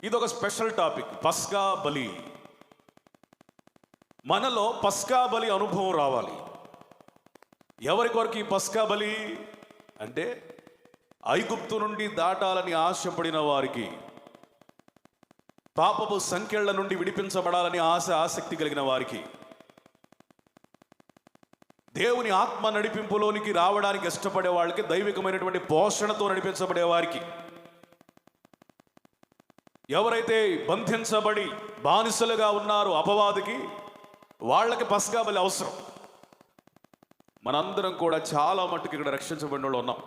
ఇదొక special topic, పస్కా బలి. మనలో పస్కా బలి అనుభవం రావాలి. ఎవరి కొరకు ఈ పస్కా బలి అంటే ఐగుప్తు నుండి దాటాలని ఆశపడిన వారికి, పాపపు సంకెళ్ల నుండి విడిపించబడాలని ఆసక్తి కలిగిన వారికి, దేవుని ఆత్మ నడిపింపులోనికి రావడానికి ఇష్టపడే వాళ్ళకి, దైవికమైనటువంటి పోషణతో నడిపించబడే వారికి, ఎవరైతే బంధించబడి బానిసలుగా ఉన్నారో అపవాదికి, వాళ్ళకి పస్కా బలి అవసరం. మనందరం కూడా చాలా మట్టుకు ఇక్కడ రక్షించబడిన వాళ్ళు ఉన్నాం.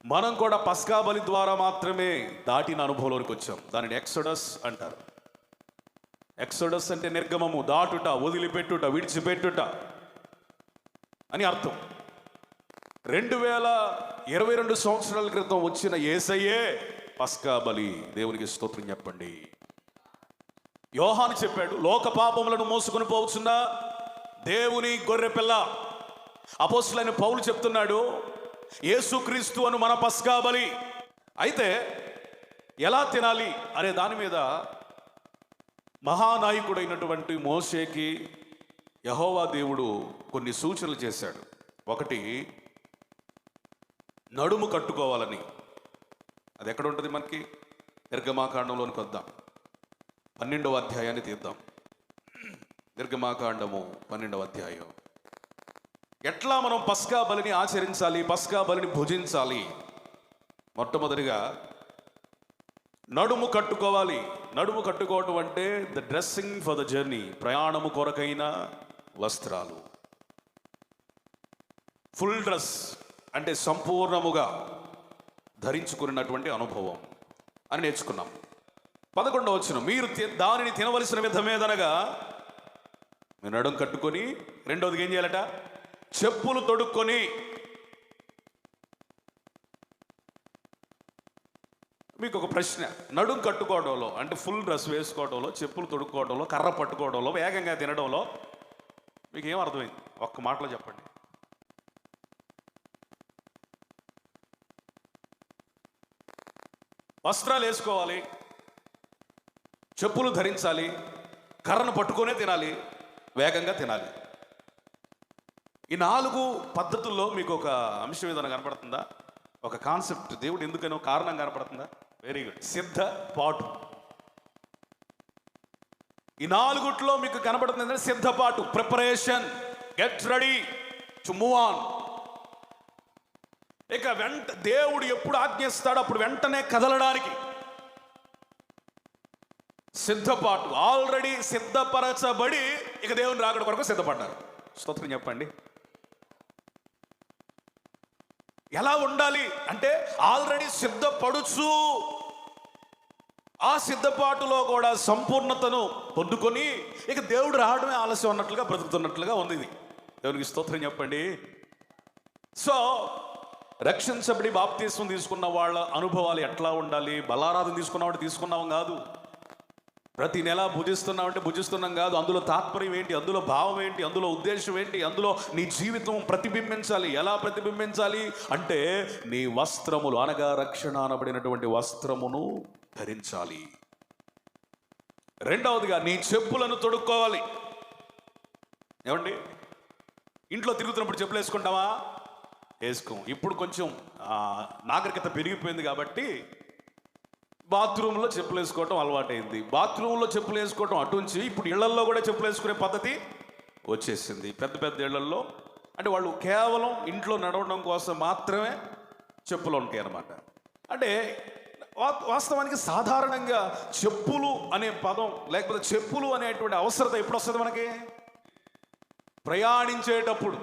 మనం కూడా పస్కా బలి ద్వారా మాత్రమే దాటిన అనుభవంలోనికి వచ్చాం. దానిని ఎక్సోడస్ అంటారు. ఎక్సోడస్ అంటే నిర్గమము, దాటుట, వదిలిపెట్టుట, విడిచిపెట్టుట అని అర్థం. 2022 సంవత్సరాల క్రితం వచ్చిన యేసయ్యే పస్కా బలి. దేవునికి స్తోత్రం చెప్పండి. యోహాను చెప్పాడు, లోక పాపములను మోసుకొని పోవచ్చున్న దేవుని గొర్రె పిల్ల. అపోస్తులైన పౌలు చెప్తున్నాడు, యేసుక్రీస్తు అను మన పస్కా బలి. అయితే ఎలా తినాలి అనే దాని మీద మహానాయకుడైనటువంటి మోషేకి యెహోవా దేవుడు కొన్ని సూచనలు చేశాడు. ఒకటి, నడుము కట్టుకోవాలని. అది ఎక్కడ ఉంటుంది మనకి? నిర్గమాకాండంలోనికి వద్దాం, 12వ అధ్యాయాన్ని తీద్దాం. నిర్గమాకాండము 12వ అధ్యాయం. ఎట్లా మనం పస్కా బలిని ఆచరించాలి, పస్కా బలిని భుజించాలి? మొట్టమొదటిగా నడుము కట్టుకోవాలి. నడుము కట్టుకోవటం అంటే the dressing for the journey, ప్రయాణము కొరకైన వస్త్రాలు. ఫుల్ డ్రెస్ అంటే సంపూర్ణముగా ధరించుకున్నటువంటి అనుభవం అని నేర్చుకున్నాం. 11వ వచనం, మీరు దానిని తినవలసిన విధమేదనగా మీరు నడుము కట్టుకొని, రెండవదిగా ఏం చేయాలట? చెప్పులు తొడుక్కొని. మీకు ఒక ప్రశ్న, నడుము కట్టుకోవడంలో అంటే ఫుల్ డ్రెస్ వేసుకోవడంలో, చెప్పులు తొడుక్కోవడంలో, కర్ర పట్టుకోవడంలో, వేగంగా తినడంలో మీకు ఏం అర్థమైంది? ఒక్క మాటలో చెప్పండి. వస్త్రాలు వేసుకోవాలి, చెప్పులు ధరించాలి, కర్రను పట్టుకొనే తినాలి, వేగంగా తినాలి. ఈ 4 పద్ధతుల్లో మీకు ఒక అంశం ఏదైనా కనపడుతుందా? ఒక కాన్సెప్ట్, దేవుడు ఎందుకనో కారణం కనపడుతుందా? వెరీ గుడ్, సిద్ధపాటు. ఈ 4 మీకు కనపడుతుంది ఏంటంటే సిద్ధపాటు, preparation, get ready to move on. ఇక దేవుడు ఎప్పుడు ఆజ్ఞిస్తాడో అప్పుడు వెంటనే కదలడానికి సిద్ధపాటు. ఆల్రెడీ సిద్ధపరచబడి ఇక దేవుని రాకడ కొరకు సిద్ధపడ్డారు. స్తోత్రం చెప్పండి. ఎలా ఉండాలి అంటే ఆల్రెడీ సిద్ధపడుచు, ఆ సిద్ధపాటులో కూడా సంపూర్ణతను పొందుకొని ఇక దేవుడు రావడమే ఆలస్యం అన్నట్లుగా బ్రతుకుతున్నట్లుగా ఉంది ఇది. దేవునికి స్తోత్రం చెప్పండి. సో రక్షించబడి బాప్తీసం తీసుకున్న వాళ్ళ అనుభవాలు ఎట్లా ఉండాలి? బలారాధన తీసుకున్నామంటే తీసుకున్నాం కాదు, ప్రతి నెల భుజిస్తున్నామంటే భుజిస్తున్నాం కాదు. అందులో తాత్పర్యం ఏంటి, అందులో భావం ఏంటి, అందులో ఉద్దేశం ఏంటి, అందులో నీ జీవితం ప్రతిబింబించాలి. ఎలా ప్రతిబింబించాలి అంటే నీ వస్త్రములు అనగా రక్షణ అనబడినటువంటి వస్త్రమును ధరించాలి. రెండవదిగా నీ చెప్పులను తొడుక్కోవాలి. ఏమండి, ఇంట్లో తిరుగుతున్నప్పుడు చెప్పులు వేసుకుంటావా? వేసుకోం. ఇప్పుడు కొంచెం నాగరికత పెరిగిపోయింది కాబట్టి బాత్రూంలో చెప్పులు వేసుకోవటం అలవాటైంది. బాత్రూంలో చెప్పులు వేసుకోవటం అటుంచి ఇప్పుడు ఇళ్లల్లో కూడా చెప్పులు వేసుకునే పద్ధతి వచ్చేసింది. పెద్ద పెద్ద ఇళ్లల్లో అంటే వాళ్ళు కేవలం ఇంట్లో నడవడం కోసం మాత్రమే చెప్పులు ఉంటాయి అన్నమాట. అంటే వాస్తవానికి సాధారణంగా చెప్పులు అనే పదం లేకపోతే చెప్పులు అనేటువంటి అవసరత ఎప్పుడు వస్తుంది మనకి? ప్రయాణించేటప్పుడు.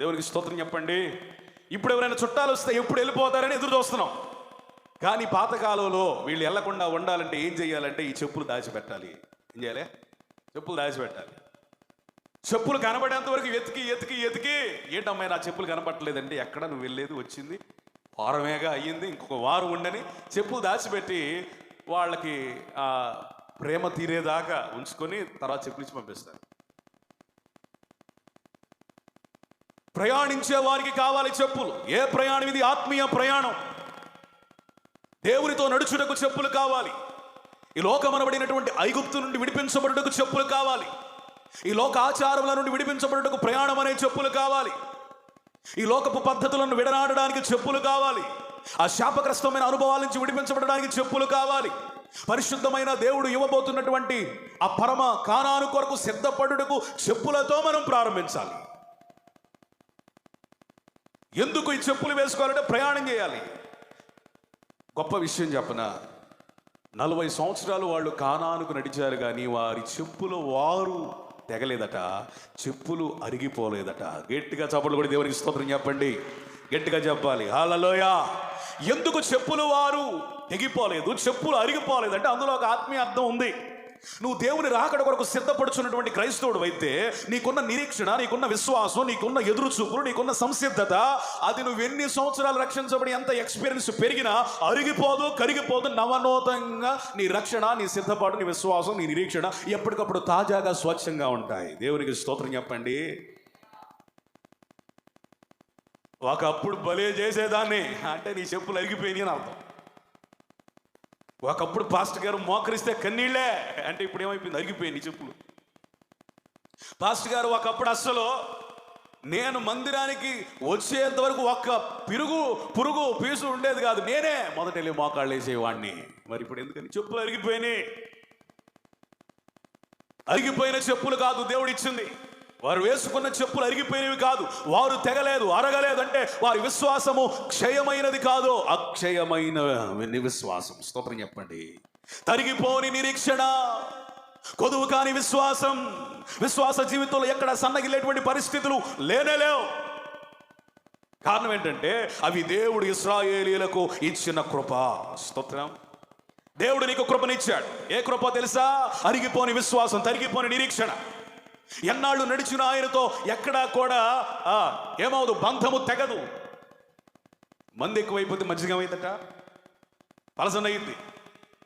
దేవునికి స్తోత్రం చెప్పండి. ఇప్పుడు ఎవరైనా చుట్టాలు వస్తే ఎప్పుడు వెళ్ళిపోతారని ఎదురు చూస్తున్నాం. కానీ పాతకాలంలో వీళ్ళు వెళ్లకుండా ఉండాలంటే ఏం చేయాలంటే ఈ చెప్పులు దాచిపెట్టాలి. ఏం చేయాలి? చెప్పులు దాచిపెట్టాలి. చెప్పులు కనబడేంత వరకు వెతికి ఎతికి ఎతికి, ఏంటమ్మాయి నా చెప్పులు కనపడలేదంటే, ఎక్కడ నువ్వు వెళ్ళేది వచ్చింది వారమేగా అయ్యింది, ఇంకొక వారం ఉండని చెప్పులు దాచిపెట్టి వాళ్ళకి ప్రేమ తీరేదాకా ఉంచుకొని తర్వాత చెప్పులు ఇచ్చి పంపిస్తారు. ప్రయాణించే వారికి కావాలి చెప్పులు. ఏ ప్రయాణం ఇది? ఆత్మీయ ప్రయాణం. దేవునితో నడుచుటకు చెప్పులు కావాలి. ఈ లోకమనబడినటువంటి ఐగుప్తు నుండి విడిపించబడుటకు చెప్పులు కావాలి. ఈ లోక ఆచారముల నుండి విడిపించబడుటకు ప్రయాణం అనే చెప్పులు కావాలి. ఈ లోకపు పద్ధతులను విడనాడడానికి చెప్పులు కావాలి. ఆ శాపగ్రస్తమైన అనుభవాల నుంచి విడిపించబడడానికి చెప్పులు కావాలి. పరిశుద్ధమైన దేవుడు ఇవ్వబోతున్నటువంటి ఆ పరమ కానాను కొరకు సిద్ధపడుటకు చెప్పులతో మనం ప్రారంభించాలి. ఎందుకు ఈ చెప్పులు వేసుకోవాలంటే ప్రయాణం చేయాలి. గొప్ప విషయం చెప్పనా, 40 సంవత్సరాలు వాళ్ళు కానానుకు నడిచారు, కానీ వారి చెప్పులు వారు తెగలేదట, చెప్పులు అరిగిపోలేదట. గట్టిగా చప్పట్లు కూడా దేవునికి స్తోత్రం చెప్పండి, గట్టిగా చెప్పాలి హల్లెలూయా. ఎందుకు చెప్పులు వారు తెగిపోలేదు, చెప్పులు అరిగిపోలేదంటే అందులో ఒక ఆత్మీయ అర్థం ఉంది. నువ్వు దేవుని రాకడ కొరకు సిద్ధపడుచున్నటువంటి క్రైస్తవుడు అయితే నీకున్న నిరీక్షణ, నీకున్న విశ్వాసం, నీకున్న ఎదురు చూపులు, నీకున్న సంసిద్ధత, అది నువ్వు ఎన్ని సంవత్సరాలు రక్షించబడి ఎంత ఎక్స్పీరియన్స్ పెరిగినా అరిగిపోదు, కరిగిపోదు. నవనూతంగా నీ రక్షణ, నీ సిద్ధపాటు, నీ విశ్వాసం, నీ నిరీక్షణ ఎప్పటికప్పుడు తాజాగా స్వచ్ఛంగా ఉంటాయి. దేవునికి స్తోత్రం చెప్పండి. ఒకప్పుడు భలే చేసేదాన్ని అంటే నీ చెప్పులు అరిగిపోయినాయి అని అర్థం. ఒకప్పుడు పాస్టర్ గారు మోకరిస్తే కన్నీళ్లే అంటే ఇప్పుడు ఏమైపోయింది, అరిగిపోయింది చెప్పులు. పాస్టర్ గారు ఒకప్పుడు అస్సలు నేను మందిరానికి వచ్చేంత వరకు ఒక్క పురుగు పీసు ఉండేది కాదు, నేనే మొదట వెళ్ళి మోకాళ్ళు వేసేవాడిని. మరి ఇప్పుడు ఎందుకని చెప్పులు అరిగిపోయినాయి. అరిగిపోయిన చెప్పులు కాదు దేవుడు ఇచ్చింది. వారు వేసుకున్న చెప్పులు అరిగిపోయినవి కాదు, వారు తెగలేదు, అరగలేదు అంటే వారి విశ్వాసము క్షయమైనది కాదు, అక్షయమైన విశ్వాసం. స్తోత్రం చెప్పండి. తరిగిపోని నిరీక్షణ, కొదువు కాని విశ్వాసం, విశ్వాస జీవితంలో ఎక్కడ సన్నగిలేటువంటి పరిస్థితులు లేనేలేవు. కారణం ఏంటంటే అవి దేవుడు ఇశ్రాయేలీయులకు ఇచ్చిన కృప. స్తోత్రం. దేవుడు నీకు కృపనిచ్చాడు. ఏ కృప తెలుసా? అరిగిపోని విశ్వాసం, తరిగిపోని నిరీక్షణ. ఎన్నాళ్ళు నడిచిన ఆయనతో ఎక్కడా కూడా ఏమవుదు, బంధము తెగదు. మంది ఎక్కువైపోతే మజ్జిగ అవుతుందట, పలసన అయ్యింది.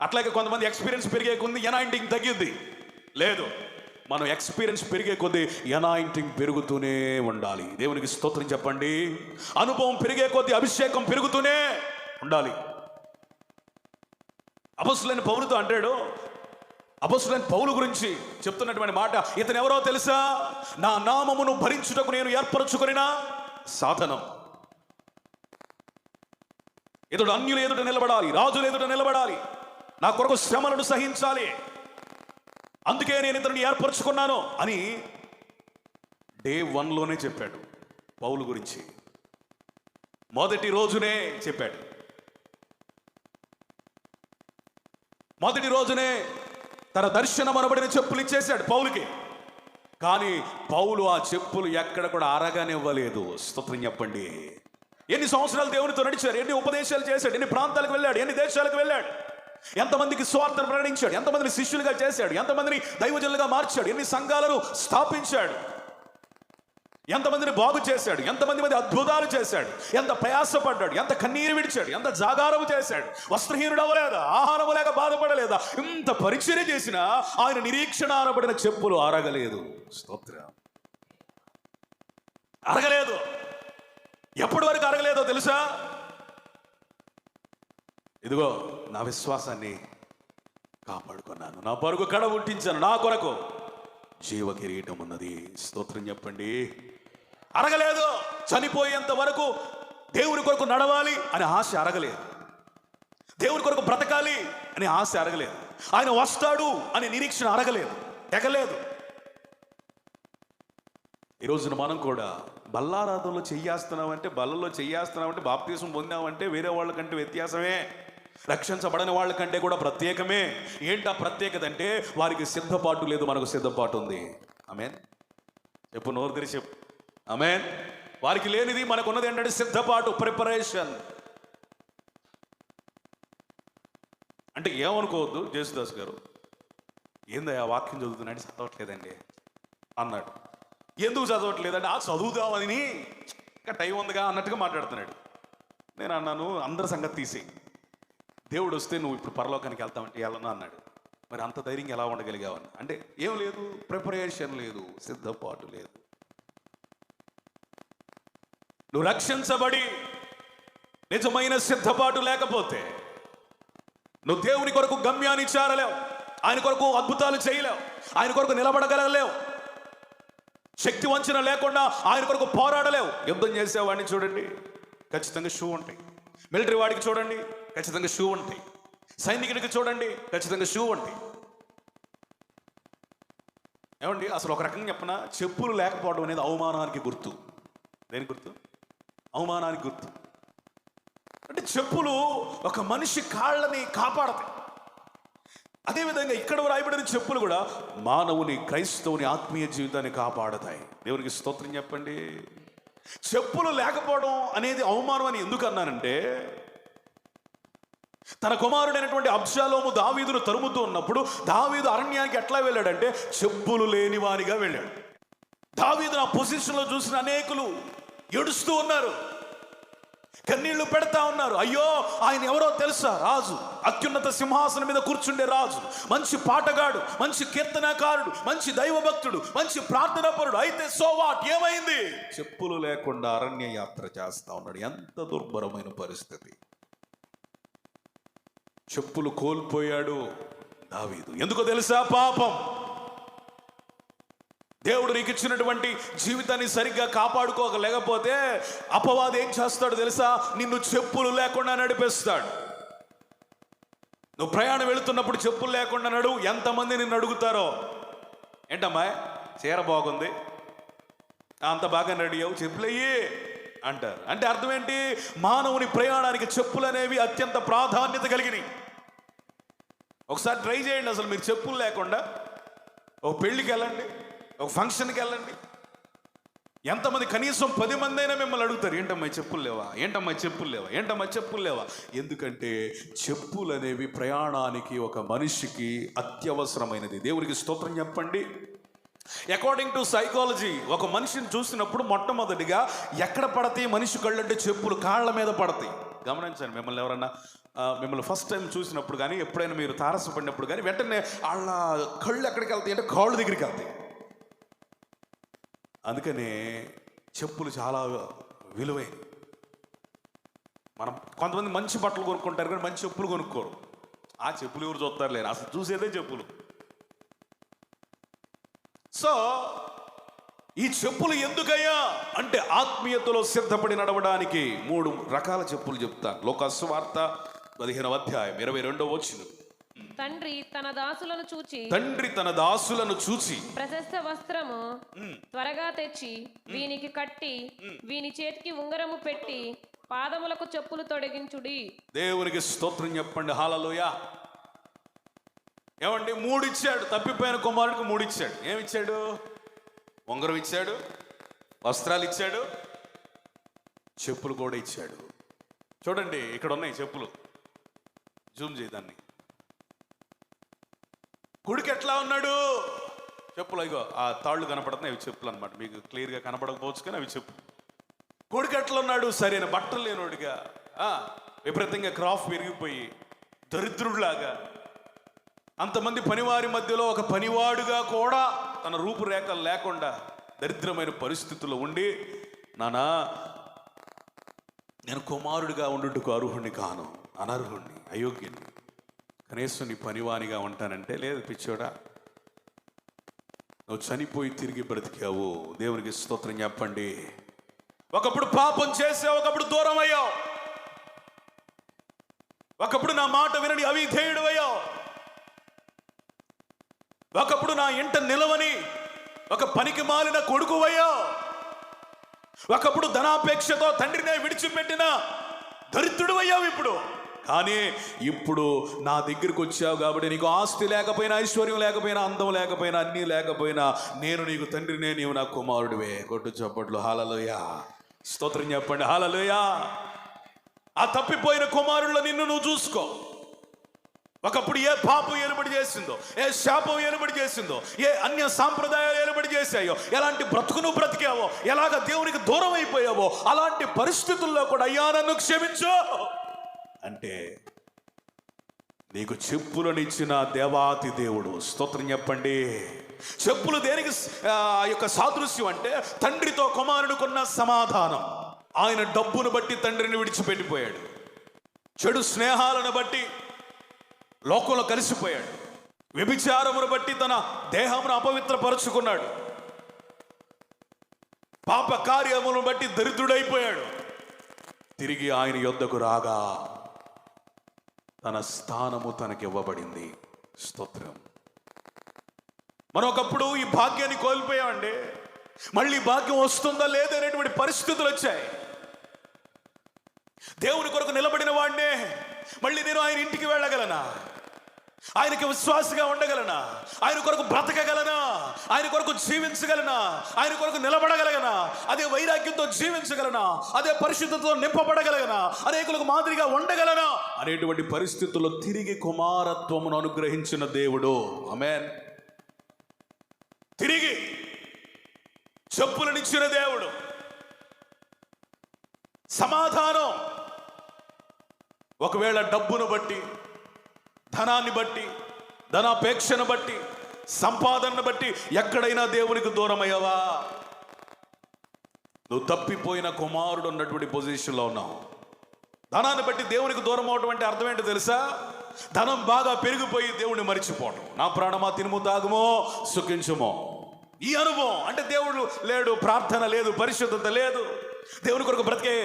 అట్లాగే కొంతమంది ఎక్స్పీరియన్స్ పెరిగే కొద్ది ఎనాయింటింగ్ తగ్గింది. లేదు, మనం ఎక్స్పీరియన్స్ పెరిగే కొద్దీ ఎనాయింటింగ్ పెరుగుతూనే ఉండాలి. దేవునికి స్తోత్రం చెప్పండి. అనుభవం పెరిగే కొద్దీ అభిషేకం పెరుగుతూనే ఉండాలి. అపొస్తలుడైన పౌలుతో అంటాడు, అపొస్తలుడైన పౌలు గురించి చెప్తున్నటువంటి మాట, ఇతను ఎవరో తెలుసా? నా నామమును భరించుటకు నేను ఏర్పరచుకొనిన సాధనం. ఇతడు అన్యుల ఎదుట నిలబడాలి, రాజుల ఎదుట నిలబడాలి, నా కొరకు శ్రమలను సహించాలి, అందుకే నేను ఇతరుని ఏర్పరచుకున్నాను అని డే 1లోనే చెప్పాడు పౌలు గురించి. మొదటి రోజునే చెప్పాడు. మొదటి రోజునే తన దర్శనం అనబడిన చెప్పులు ఇచ్చేశాడు పౌలుకి. కానీ పౌలు ఆ చెప్పులు ఎక్కడ కూడా అరగనివ్వలేదు. స్తోత్రం చెప్పండి. ఎన్ని సంవత్సరాలు దేవునితో నడిచాడు, ఎన్ని ఉపదేశాలు చేశాడు, ఎన్ని ప్రాంతాలకు వెళ్ళాడు, ఎన్ని దేశాలకు వెళ్ళాడు, ఎంతమందికి స్వార్థను ప్రకటించాడు, ఎంతమందిని శిష్యులుగా చేశాడు, ఎంతమందిని దైవజనులుగా మార్చాడు, ఎన్ని సంఘాలను స్థాపించాడు, ఎంతమందిని బాగు చేశాడు, ఎంతమంది మంది అద్భుతాలు చేశాడు, ఎంత ప్రయాసపడ్డాడు, ఎంత కన్నీరు విడిచాడు, ఎంత జాగారము చేశాడు. వస్త్రహీనుడు అవ్వలేదా, ఆహారము లేక బాధపడలేదా? ఇంత పరిచర్య చేసినా ఆయన నిరీక్షణ అనబడిన చెప్పులు అరగలేదు. స్తోత్రం. అరగలేదు. ఎప్పటి వరకు అరగలేదో తెలుసా? ఇదిగో నా విశ్వాసాన్ని కాపాడుకున్నాను, నా పరుగు కడ పుట్టించాను, నా కొరకు జీవ కిరీటం ఉన్నది. స్తోత్రం చెప్పండి. అరగలేదు. చనిపోయేంత వరకు దేవుని కొరకు నడవాలి అనే ఆశ అరగలేదు, దేవుని కొరకు బ్రతకాలి అనే ఆశ అరగలేదు, ఆయన వస్తాడు అనే నిరీక్షణ అరగలేదు, ఎగలేదు. ఈరోజున మనం కూడా బల్లారాధనలో చెయ్యేస్తున్నామంటే, బల్లలో చెయ్యేస్తున్నామంటే, బాప్తీసం పొందామంటే వేరే వాళ్ళకంటే వ్యత్యాసమే, రక్షించబడని వాళ్ళకంటే కూడా ప్రత్యేకమే. ఏంటా ప్రత్యేకత అంటే వారికి సిద్ధపాటు లేదు, మనకు సిద్ధపాటు ఉంది. ఆమేన్ చెప్పు, నోరు తెరిచి చెప్పు. ఆమేన్. వారికి లేనిది మనకున్నది ఏంటంటే సిద్ధపాటు, ప్రిపరేషన్. అంటే ఏమనుకోవద్దు, జేసుదాస్ గారు ఏందయ్యా వాక్యం చదువుతున్నాడు చదవట్లేదండి అన్నాడు. ఎందుకు చదవట్లేదంటే ఆ చదువుదామని ఇంకా టైం ఉందిగా అన్నట్టుగా మాట్లాడుతున్నాడు. నేను అన్నాను, అందరి సంగతి తీసి దేవుడు వస్తే నువ్వు ఇప్పుడు పరలోకానికి వెళ్తామంటే వెళ్ళను అన్నాడు. మరి అంత ధైర్యంగా ఎలా ఉండగలిగావని అంటే ఏం లేదు, ప్రిపరేషన్ లేదు, సిద్ధపాటు లేదు. నువ్వు రక్షించబడి నిజమైన సిద్ధపాటు లేకపోతే నువ్వు దేవుని కొరకు గమ్యాన్ని చేరలేవు, ఆయన కొరకు అద్భుతాలు చేయలేవు, ఆయన కొరకు నిలబడగలగలేవు, శక్తి వంచన లేకుండా ఆయన కొరకు పోరాడలేవు. యుద్ధం చేసేవాడిని చూడండి, ఖచ్చితంగా షూ ఉంటాయి. మిలిటరీ వాడికి చూడండి, ఖచ్చితంగా షూ ఉంటాయి. సైనికుడికి చూడండి, ఖచ్చితంగా షూ ఉంటాయి. ఏమండి, అసలు ఒక రకంగా చెప్పిన చెప్పులు లేకపోవడం అనేది అవమానానికి గుర్తు. దేని గుర్తు? అవమానానికి గుర్తు. అంటే చెప్పులు ఒక మనిషి కాళ్ళని కాపాడతాయి. అదేవిధంగా ఇక్కడ రాయబడిన చెప్పులు కూడా మానవుని, క్రైస్తవుని ఆత్మీయ జీవితాన్ని కాపాడతాయి. దేవునికి స్తోత్రం చెప్పండి. చెప్పులు లేకపోవడం అనేది అవమానం అని ఎందుకు అన్నానంటే, తన కుమారుడైనటువంటి అబ్షాలోము దావీదును తరుముతూ ఉన్నప్పుడు దావీదు అరణ్యానికి ఎట్లా వెళ్ళాడంటే చెప్పులు లేని వానిగా వెళ్ళాడు. దావీదు ఆ పొజిషన్లో చూసిన అనేకులు ఏడుస్తూ ఉన్నారు, కన్నీళ్లు పెడతా ఉన్నారు. అయ్యో, ఆయన ఎవరో తెలుసా? రాజు, అత్యున్నత సింహాసనం మీద కూర్చుండే రాజు, మంచి పాటగాడు, మంచి కీర్తనకారుడు, మంచి దైవభక్తుడు, మంచి ప్రార్థనాపరుడు. అయితే సో వాట్, ఏమైంది? చెప్పులు లేకుండా అరణ్య యాత్ర చేస్తా ఉన్నాడు. ఎంత దుర్భరమైన పరిస్థితి. చెప్పులు కోల్పోయాడు దావీదు. ఎందుకో తెలుసా? పాపం. దేవుడు నీకు ఇచ్చినటువంటి జీవితాన్ని సరిగ్గా కాపాడుకోలేకపోతే అపవాది ఏం చేస్తాడు తెలుసా? నిన్ను చెప్పులు లేకుండా నడిపిస్తాడు. నువ్వు ప్రయాణం వెళుతున్నప్పుడు చెప్పులు లేకుండా నడువు. ఎంతమంది నిన్ను అడుగుతారో, ఏంటమ్మా చీర బాగుంది, అంత బాగా రెడీ అవ్వు, చెప్పులయ్యి అంటారు. అంటే అర్థం ఏంటి? మానవుని ప్రయాణానికి చెప్పులు అనేవి అత్యంత ప్రాధాన్యత కలిగినవి. ఒకసారి ట్రై చేయండి. అసలు మీరు చెప్పులు లేకుండా ఒక పెళ్ళికి వెళ్ళండి, ఒక ఫంక్షన్కి వెళ్ళండి. ఎంతమంది? కనీసం 10 మంది అయినా మిమ్మల్ని అడుగుతారు, ఏంటమ్మా చెప్పులు లేవా, ఏంటమ్మా చెప్పులు లేవా, ఏంటమ్మా చెప్పులు లేవా. ఎందుకంటే చెప్పులు అనేవి ప్రయాణానికి, ఒక మనిషికి అత్యవసరమైనది. దేవునికి స్తోత్రం చెప్పండి. అకార్డింగ్ టు సైకాలజీ, ఒక మనిషిని చూసినప్పుడు మొట్టమొదటిగా ఎక్కడ పడతాయి మనిషి కళ్ళు అంటే చెప్పులు కాళ్ళ మీద పడతాయి. గమనించండి, మిమ్మల్ని ఎవరన్నా మిమ్మల్ని ఫస్ట్ టైం చూసినప్పుడు కానీ, ఎప్పుడైనా మీరు తారసపడినప్పుడు కానీ వెంటనే వాళ్ళ కళ్ళు ఎక్కడికి వెళ్తాయి అంటే కాళ్ళ దగ్గరికి వెళ్తాయి. అందుకనే చెప్పులు చాలా విలువైనవి. మనం కొంతమంది మంచి బట్టలు కొనుక్కుంటారు కానీ మంచి చెప్పులు కొనుక్కోరు. ఆ చెప్పులు ఎవరు చూస్తారు లేరు, అసలు చూసేదే చెప్పులు. సో ఈ చెప్పులు ఎందుకయ్యా అంటే ఆత్మీయతలో సిద్ధపడి నడవడానికి 3 రకాల చెప్పులు చెప్తాను. లోకాసు సువార్త 15వ అధ్యాయం 22వ వచనం. తండ్రి తన దాసులను చూచి ప్రశస్త వస్త్రము త్వరగా తెచ్చి వీనికి కట్టి వీని చేతికి ఉంగరము పెట్టి పాదములకు చెప్పులు తొడిగించుడి. దేవునికి స్తోత్రం చెప్పండి. హల్లెలూయా. ఏమండి, 3 ఇచ్చాడు. తప్పిపోయిన కుమారుడికి 3 ఇచ్చాడు. ఏమిచ్చాడు? ఉంగరం ఇచ్చాడు, వస్త్రాలు ఇచ్చాడు, చెప్పులు కూడా ఇచ్చాడు. చూడండి, ఇక్కడ ఉన్నాయి చెప్పులు. జూమ్ చేయదాన్ని. కుడికి ఎట్లా ఉన్నాడు? చెప్పులు అయ్యో ఆ తాళ్ళు కనపడుతున్నాయి, అవి చెప్పులు అనమాట. మీకు క్లియర్గా కనపడకపోవచ్చు కానీ అవి చెప్పు. కొడుకు ఎట్లా ఉన్నాడు? సరైన బట్టలు లేనోడిగా, విపరీతంగా క్రాఫ్ పెరిగిపోయి దరిద్రుడిలాగా, అంతమంది పనివారి మధ్యలో ఒక పనివాడుగా కూడా తన రూపురేఖలు లేకుండా దరిద్రమైన పరిస్థితుల్లో ఉండి, నానా నేను కుమారుడిగా ఉండుటకు అర్హుణ్ణి కాను, అనర్హుణ్ణి, అయోగ్యుని, కనీసం నీ పనివానిగా ఉంటానంటే, లేదు పిచ్చోడా, నువ్వు చనిపోయి తిరిగి బ్రతికావు. దేవునికి స్తోత్రం చెప్పండి. ఒకప్పుడు పాపం చేసావు, ఒకప్పుడు దూరం అయ్యావు, ఒకప్పుడు నా మాట వినని అవిధేయుడు అయ్యావు, ఒకప్పుడు నా ఇంట నిలవని ఒక పనికి మాలిన కొడుకువయ్యావు, ఒకప్పుడు ధనాపేక్షతో తండ్రినే విడిచిపెట్టిన దరిద్రుడు అయ్యావు ఇప్పుడు. కానీ ఇప్పుడు నా దగ్గరికి వచ్చావు కాబట్టి నీకు ఆస్తి లేకపోయినా, ఐశ్వర్యం లేకపోయినా, అందం లేకపోయినా, అన్నీ లేకపోయినా నేను నీకు తండ్రినే, నీవు నా కుమారుడివే. కొట్టు చప్పట్లు. హల్లెలూయా. స్తోత్రం చెప్పండి. హల్లెలూయా. ఆ తప్పిపోయిన కుమారుల్లో నిన్ను నువ్వు చూసుకో. ఒకప్పుడు ఏ పాపం ఏలుబడి చేసిందో, ఏ శాపం ఏలుబడి చేసిందో, ఏ అన్య సాంప్రదాయాలు ఏలుబడి చేశాయో, ఎలాంటి బ్రతుకును బ్రతికావో, ఎలాగ దేవునికి దూరం అయిపోయావో, అలాంటి పరిస్థితుల్లో కూడా అయ్యా నన్ను క్షమించు అంటే నీకు చెప్పులనిచ్చిన దేవాతి దేవుడు. స్తోత్రం చెప్పండి. చెప్పులు దేనికి యొక్క సాదృశ్యం అంటే తండ్రితో కుమారుడుకున్న సమాధానం. ఆయన డబ్బును బట్టి తండ్రిని విడిచిపెట్టిపోయాడు, చెడు స్నేహాలను బట్టి లోకంలో కలిసిపోయాడు. వ్యభిచారమును బట్టి తన దేహమును అపవిత్రపరుచుకున్నాడు. పాప కార్యములను బట్టి దరిద్రుడైపోయాడు. తిరిగి ఆయన యొద్దకు రాగా తన స్థానము తనకివ్వబడింది. స్తోత్రం. మనం ఒకప్పుడు ఈ భాగ్యాన్ని కోల్పోయామండి. మళ్ళీ భాగ్యం వస్తుందా లేదనేటువంటి పరిస్థితులు వచ్చాయి. దేవుని కొరకు నిలబడిన వాడినే మళ్ళీ నేను ఆయన ఇంటికి వెళ్ళగలనా? ఆయనకి విశ్వాసగా ఉండగలనా? ఆయన కొరకు బ్రతకగలనా? ఆయన కొరకు జీవించగలనా? ఆయన కొరకు నిలబడగలగనా? అదే వైరాగ్యంతో జీవించగలనా? అదే పరిశుద్ధతతో నింపబడగలగనా? అనేకులకు మాదిరిగా ఉండగలనా అనేటువంటి పరిస్థితుల్లో తిరిగి కుమారత్వమును అనుగ్రహించిన దేవుడు. ఆమేన్. తిరిగి చెప్పులనిచ్చిన దేవుడు. సమాధానం. ఒకవేళ డబ్బును బట్టి, ధనాన్ని బట్టి, ధనాపేక్షను బట్టి, సంపాదనను బట్టి ఎక్కడైనా దేవునికి దూరం అయ్యావా? నువ్వు తప్పిపోయిన కుమారుడు ఉన్నటువంటి పొజిషన్లో ఉన్నావు. ధనాన్ని బట్టి దేవునికి దూరం అవడం అంటే అర్థం ఏంటో తెలుసా? ధనం బాగా పెరిగిపోయి దేవుడిని మరిచిపోవడం. నా ప్రాణమా తినుము తాగుమో సుఖించుమో. ఈ అనుభవం అంటే దేవుడు లేడు, ప్రార్థన లేదు, పరిశుద్ధత లేదు, దేవుని కొరకు బ్రతికే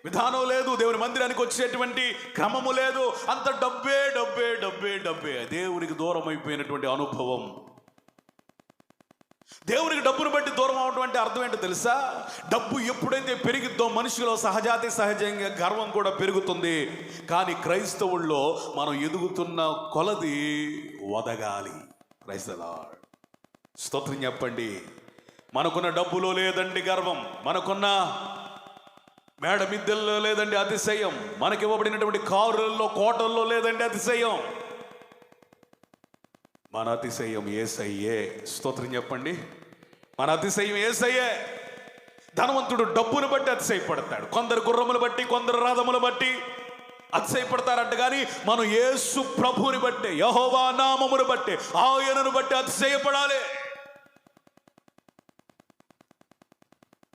విధానం లేదు, దేవుని మందిరానికి వచ్చేటువంటి క్రమము లేదు. అంత డబ్బే డబ్బే డబ్బే డబ్బే. దేవునికి దూరం అయిపోయినటువంటి అనుభవం. దేవునికి డబ్బును బట్టి దూరం అవడం అంటే అర్థం ఏంటో తెలుసా? డబ్బు ఎప్పుడైతే పెరిగిద్దో మనిషిలో సహజంగా గర్వం కూడా పెరుగుతుంది. కానీ క్రైస్తవుల్లో మనం ఎదుగుతున్న కొలది వదగాలి. Praise the lord. స్తోత్రం చెప్పండి. మనకున్న డబ్బులో లేదండి గర్వం, మనకున్న మేడ మిద్దెల్లో లేదండి అతిశయం, మనకి ఇవ్వబడినటువంటి కారులలో కోటల్లో లేదండి అతిశయం. మన అతిశయం యేసయ్యే. స్తోత్రం చెప్పండి. మన అతిశయం యేసయ్యే. ధనవంతుడు డబ్బును బట్టి అతిశయపడతాడు. కొందరు గుర్రములు బట్టి, కొందరు రథములు బట్టి అతిశయపడతారంట. కానీ మనం యేసు ప్రభువుని బట్టి, యెహోవా నామమును బట్టి, ఆయనను బట్టి అతిశయపడాలి.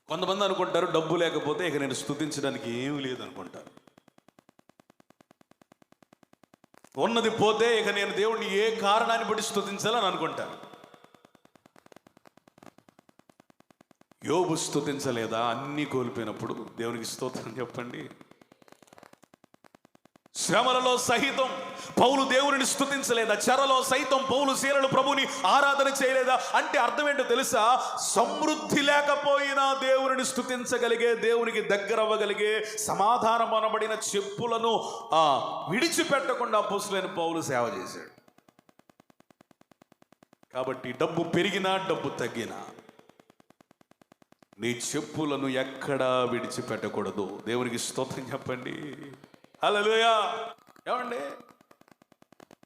కొంతమంది అనుకుంటారు డబ్బు లేకపోతే ఇక నేను స్తుతించడానికి ఏమీ లేదు అనుకుంటారు. ఉన్నది పోతే ఇక నేను దేవుడిని ఏ కారణాన్ని బట్టి స్తుతించాలని అనుకుంటారు. యోబు స్తుతించలేదా అన్నీ కోల్పోయినప్పుడు? దేవునికి స్తోత్రం చెప్పండి. శ్రమలలో సహితం పౌలు దేవుని స్తుతించలేదా? చెరలో సైతం పౌలు శీలలు ప్రభుని ఆరాధన చేయలేదా? అంటే అర్థం ఏంటో తెలుసా? సమృద్ధి లేకపోయినా దేవుని స్తుతించగలిగే, దేవునికి దగ్గర అవ్వగలిగే, సమాధానం అనబడిన చెప్పులను విడిచిపెట్టకుండా అపోస్తలుడైన పౌలు సేవ చేశాడు. కాబట్టి డబ్బు పెరిగినా డబ్బు తగ్గినా నీ చెప్పులను ఎక్కడా విడిచిపెట్టకూడదు. దేవునికి స్తోత్రం చెప్పండి. హల్లెలూయా. ఏమండి,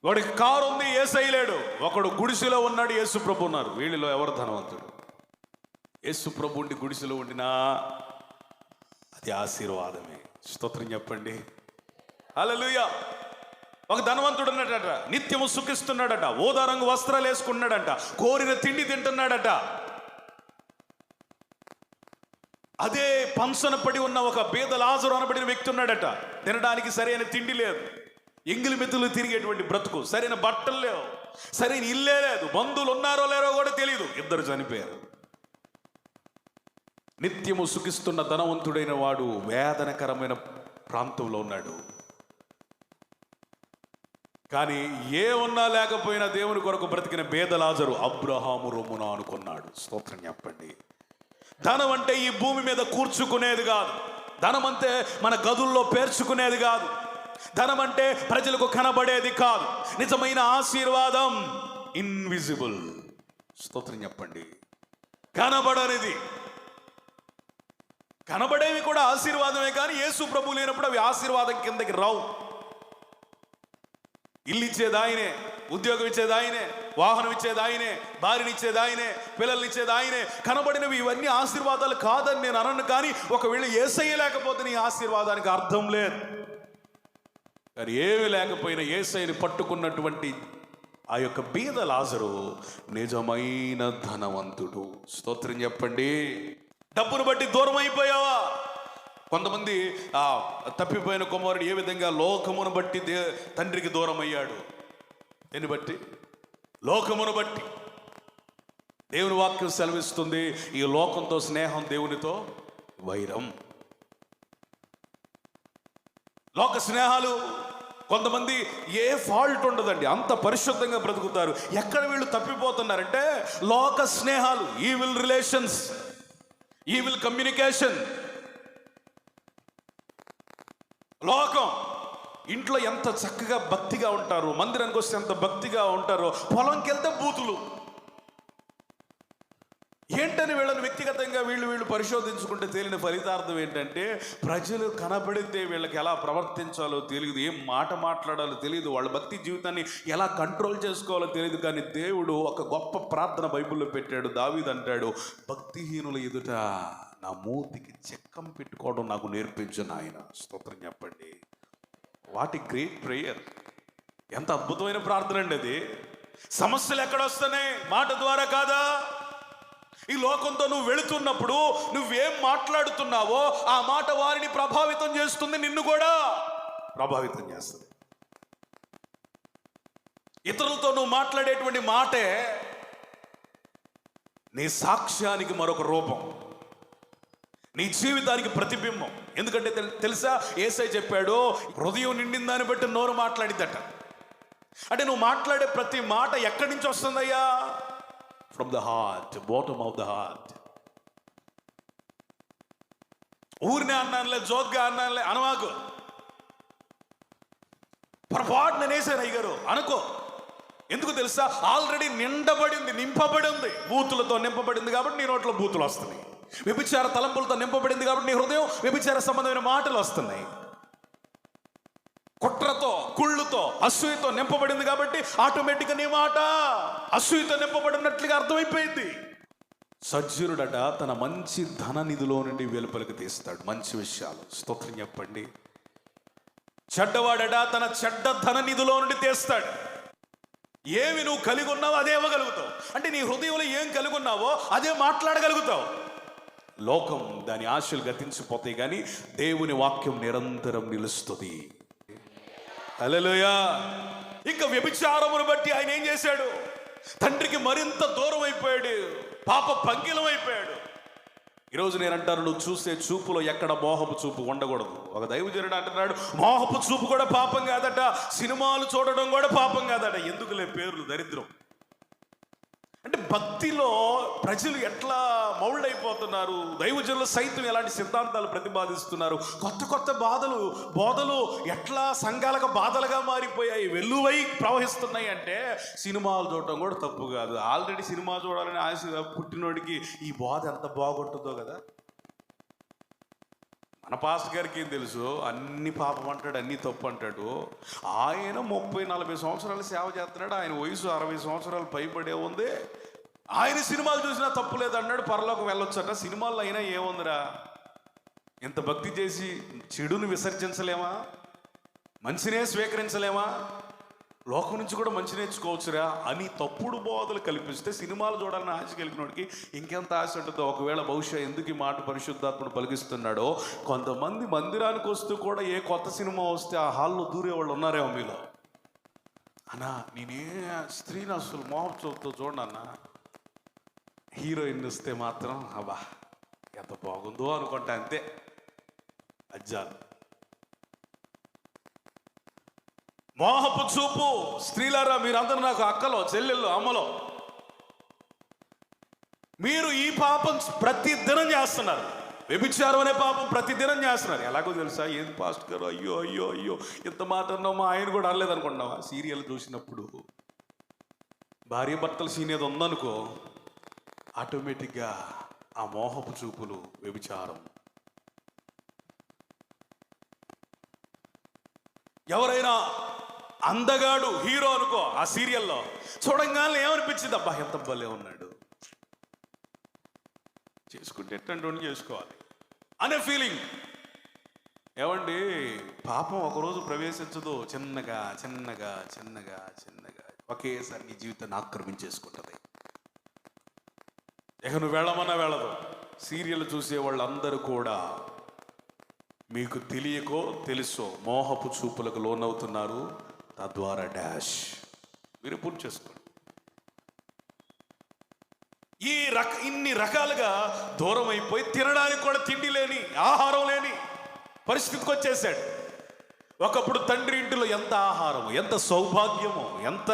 వాడికి కారు ఉంది, యేసయ్య లేడు. ఒకడు గుడిసెలో ఉన్నాడు, యేసు ప్రభు ఉన్నారు. వీళ్ళలో ఎవరు ధనవంతుడు? యేసు ప్రభు ఉండి గుడిసెలో ఉండినా అది ఆశీర్వాదమే. స్తోత్రం చెప్పండి. హల్లెలూయా. ఒక ధనవంతుడు ఉన్నాడట, నిత్యము సుఖిస్తున్నాడట, ఊదా రంగు వస్త్రాలు వేసుకున్నాడట, కోరిన తిండి తింటున్నాడట. అదే పంచన పడి ఉన్న ఒక బీద లాజరు అనబడిన వ్యక్తి ఉన్నాడట. తినడానికి సరైన తిండి లేదు, ఎంగిలి మెతులు తిరిగేటువంటి బ్రతుకు, సరైన బట్టలు లేవు, సరైన ఇల్లే లేదు, బంధువులు ఉన్నారో లేరో కూడా తెలియదు. ఇద్దరు చనిపోయారు. నిత్యము సుఖిస్తున్న ధనవంతుడైన వాడు వేదనకరమైన ప్రాంతంలో ఉన్నాడు. కానీ ఏ ఉన్నా లేకపోయినా దేవుని కొరకు బ్రతికిన బీద లాజరు అబ్రహాము రొమ్మున అనుకున్నాడు. స్తోత్రం చెప్పండి. ధనం అంటే ఈ భూమి మీద కూర్చుకునేది కాదు. ధనం అంటే మన గదుల్లో పేర్చుకునేది కాదు. ధనం అంటే ప్రజలకు కనబడేది కాదు. నిజమైన ఆశీర్వాదం ఇన్విజిబుల్. స్తోత్రం చెప్పండి. కనబడనిది. కనబడేవి కూడా ఆశీర్వాదమే, కానీ యేసు ప్రభు లేనప్పుడు అవి ఆశీర్వాదం కిందకి రావు. ఇల్లు ఇచ్చేది ఆయనే, ఉద్యోగం ఇచ్చేది ఆయనే, వాహనం ఇచ్చేది ఆయనే, భార్యనిచ్చేది ఆయనే, పిల్లల్ని ఇచ్చేది ఆయనే. కనబడినవి ఇవన్నీ ఆశీర్వాదాలు కాదని నేను అనను. కానీ ఒకవేళ యేసయ్య లేకపోతే నీ ఆశీర్వాదానికి అర్థం లేదు. కానీ ఏమి లేకపోయినా యేసయ్యని పట్టుకున్నటువంటి ఆ యొక్క బీద లాజరు నిజమైన ధనవంతుడు. స్తోత్రం చెప్పండి. డబ్బును బట్టి దూరం అయిపోయావా? కొంతమంది తప్పిపోయిన కుమారుడు ఏ విధంగా లోకమును బట్టి తండ్రికి దూరం అయ్యాడు. దేన్ని బట్టి? లోకమును బట్టి. దేవుని వాక్యం సెలవిస్తుంది, ఈ లోకంతో స్నేహం, దేవునితో వైరం. లోక స్నేహాలు, కొంతమంది ఏ ఫాల్ట్ ఉండదండి, అంత పరిశుద్ధంగా బ్రతుకుతారు. ఎక్కడ వీళ్ళు తప్పిపోతున్నారంటే లోక స్నేహాలు, ఈవిల్ రిలేషన్స్, ఈవిల్ కమ్యూనికేషన్. లోకం. ఇంట్లో ఎంత చక్కగా భక్తిగా ఉంటారు, మందిరానికి వస్తే ఎంత భక్తిగా ఉంటారో, పొలంకి వెళ్తే బూతులు. ఏంటని వీళ్ళని వ్యక్తిగతంగా వీళ్ళు పరిశోధించుకుంటే తేలిన ఫలితార్థం ఏంటంటే, ప్రజలు కనబడితే వీళ్ళకి ఎలా ప్రవర్తించాలో తెలియదు, ఏం మాట మాట్లాడాలో తెలియదు, వాళ్ళ భక్తి జీవితాన్ని ఎలా కంట్రోల్ చేసుకోవాలో తెలియదు. కానీ దేవుడు ఒక గొప్ప ప్రార్థన బైబిల్లో పెట్టాడు. దావీదు అంటాడు, భక్తిహీనుల ఎదుట నా మూతికి చెక్కం పెట్టుకోవడం నాకు నేర్పించు నాయన. స్తోత్రం చెప్పండి. What a great prayer. ఎంత అద్భుతమైన ప్రార్థన అండి అది. సమస్యలు ఎక్కడ వస్తున్నాయి? మాట ద్వారా కాదా? ఈ లోకంతో నువ్వు వెళుతున్నప్పుడు నువ్వేం మాట్లాడుతున్నావో ఆ మాట వారిని ప్రభావితం చేస్తుంది, నిన్ను కూడా ప్రభావితం చేస్తుంది. ఇతరులతో నువ్వు మాట్లాడేటువంటి మాటే నీ సాక్ష్యానికి మరొక రూపం, నీ జీవితానికి ప్రతిబింబం. ఎందుకంటే తెలుసా, యేసయ్య చెప్పాడు, హృదయం నిండిన దాన్ని బట్టి నోరు మాట్లాడిద్దట. అంటే నువ్వు మాట్లాడే ప్రతి మాట ఎక్కడి నుంచి వస్తుందయ్యా? From the heart, bottom of the heart. ఊరినే అన్నానులే, జోక్గా అన్నానులే అనమాకు. పొరపాటు నేనేసాను అయ్యగారు అనుకో. ఎందుకు తెలుసా, ఆల్రెడీ నిండబడింది, నింపబడి ఉంది, బూతులతో నింపబడింది కాబట్టి నీ నోట్లో బూతులు వస్తున్నాయి. వ్యభిచార తలంపులతో నింపబడింది కాబట్టి నీ హృదయం వ్యభిచార సంబంధమైన మాటలు వస్తున్నాయి. కుట్రతో, కుళ్ళుతో, అసూయతో నింపబడింది కాబట్టి ఆటోమేటిక్గా నీ మాట అసూయతో నింపబడినట్లుగా అర్థమైపోయింది. సజ్జనుడట తన మంచి ధన నిధిలో నుండి వెలుపలికి తీస్తాడు మంచి విషయాలు. స్తోత్రం చెప్పండి. చెడ్డవాడట తన చెడ్డ ధన నిధిలో నుండి తీస్తాడు. ఏమి నువ్వు కలిగి ఉన్నావో అదే ఇవ్వగలుగుతావు. అంటే నీ హృదయంలో ఏం కలిగి ఉన్నావో అదే మాట్లాడగలుగుతావు. లోకం, దాని ఆశలు గతించిపోతాయి, కానీ దేవుని వాక్యం నిరంతరం నిలుస్తుంది. హల్లెలూయా. ఇంకా వ్యభిచారమును బట్టి ఆయన ఏం చేశాడు? తండ్రికి మరింత దూరం అయిపోయాడు, పాప పంకిలం అయిపోయాడు. ఈరోజు నేను అంటాను, నువ్వు చూసే చూపులో ఎక్కడ మోహపు చూపు ఉండకూడదు. ఒక దైవజనుడు అంటున్నాడు, మోహపు చూపు కూడా పాపం కాదట, సినిమాలు చూడడం కూడా పాపం కాదట. ఎందుకులే పేర్లు, దరిద్రం. అంటే భక్తిలో ప్రజలు ఎట్లా మౌల్డ్ అయిపోతున్నారు, దైవజనులు సైతం ఎలాంటి సిద్ధాంతాలు ప్రతిపాదిస్తున్నారు, కొత్త కొత్త బోధలు ఎట్లా సంఘాలకు బాధలుగా మారిపోయాయి, వెల్లువై ప్రవహిస్తున్నాయి. అంటే సినిమాలు చూడటం కూడా తప్పు కాదు. ఆల్రెడీ సినిమా చూడాలని ఆశ పుట్టినోడికి ఈ బోధ ఎంత బాగుంటుందో కదా. మన పాస్టర్ గారికి ఏం తెలుసు, అన్ని పాపం అంటాడు, అన్ని తప్పు అంటాడు. ఆయన 30-40 సంవత్సరాలు సేవ చేస్తున్నాడు, ఆయన వయసు 60 సంవత్సరాలు పైబడే ఉంది. ఆయన సినిమాలు చూసినా తప్పు లేదన్నాడు, పరలోకం వెళ్ళొచ్చట. సినిమాల్లో అయినా ఏముందిరా, ఇంత భక్తి చేసి చెడుని విసర్జించలేమా? మంచినే స్వీకరించలేమా? లోకం నుంచి కూడా మంచి నేర్చుకోవచ్చురా అని తప్పుడు బోధలు కల్పిస్తే సినిమాలు చూడాలని ఆశ కలిగినోడికి ఇంకెంత ఆశ ఉంటుందో. ఒకవేళ బహుశా ఎందుకు ఈ మాట పరిశుద్ధాత్ముడు పలికిస్తున్నాడో, కొంతమంది మందిరానికి వస్తూ కూడా ఏ కొత్త సినిమా వస్తే ఆ హాల్లో దూరే వాళ్ళు ఉన్నారేమో మీలో. అన్నా నేనే స్త్రీని అసలు మోహం చూపుతో చూడన్నా, హీరోయిన్ వస్తే మాత్రం అబ్బా ఎంత బాగుందో అనుకుంటా, అంతే. అజ్జాలు మోహపు చూపు. స్త్రీలారా, మీరందరూ నాకు అక్కలో, చెల్లెళ్ళు, అమ్మలో, మీరు ఈ పాపం ప్రతి దినం చేస్తున్నారు. వ్యభిచారం అనే పాపం ప్రతి దినం చేస్తున్నారు. ఎలాగో తెలుసా? ఏం పాస్ట్ గారు, అయ్యో అయ్యో అయ్యో ఇంత మాట అన్నావు, మా ఆయన కూడా అనలేదు అనుకున్నావా? సీరియల్ చూసినప్పుడు భార్య భర్తల సీన్ ఏదో ఉందనుకో, ఆటోమేటిక్గా ఆ మోహపు చూపులు, వ్యభిచారం. ఎవరైనా అందగాడు హీరో అనుకో, ఆ సీరియల్లో చూడంగానే ఏమనిపించింది, అబ్బా ఎంత భలే ఉన్నాడు, చేసుకుంటే ఎట్టండి చేసుకోవాలి అనే ఫీలింగ్. ఏమండి, పాపం ఒకరోజు ప్రవేశించదు, చిన్నగా చిన్నగా చిన్నగా చిన్నగా ఒకేసారి నీ జీవితాన్ని ఆక్రమించేసుకుంటుంది. ఇక నువ్వు వెళ్ళమన్నా వెళ్ళదు. సీరియల్ చూసే వాళ్ళందరూ కూడా మీకు తెలియకో తెలుసో మోహపు చూపులకు లోనవుతున్నారు. తద్వారా డాష్ మీరు పూర్తి చేసుకోండి. ఇన్ని రకాలుగా దూరం అయిపోయి తినడానికి కూడా తిండి లేని, ఆహారం లేని పరిస్థితికి వచ్చేసాడు. ఒకప్పుడు తండ్రి ఇంటిలో ఎంత ఆహారము, ఎంత సౌభాగ్యమో, ఎంత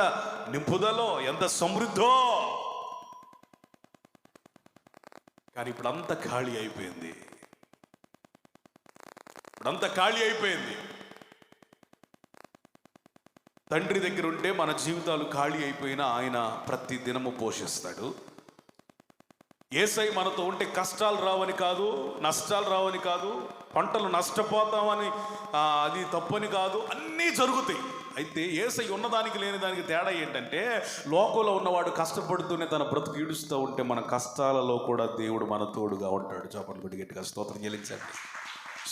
నింపుదలో, ఎంత సమృద్ధో. కానీ ఇప్పుడంతా ఖాళీ అయిపోయింది. తండ్రి దగ్గర ఉంటే మన జీవితాలు ఖాళీ అయిపోయినా ఆయన ప్రతి దినము పోషిస్తాడు. యేసయ్య మనతో ఉంటే కష్టాలు రావని కాదు, నష్టాలు రావని కాదు, పంటలు నష్టపోతామని అది తప్పని కాదు, అన్నీ జరుగుతాయి. అయితే యేసయ్య ఉన్నదానికి లేని దానికి తేడా ఏంటంటే, లోకంలో ఉన్నవాడు కష్టపడుతూనే తన బ్రతుకు ఈడుస్తూ ఉంటే మన కష్టాలలో కూడా దేవుడు మన తోడుగా ఉంటాడు. చెప్పండి కొద్ది గట్టిగా స్తోత్రం చెల్లించండి.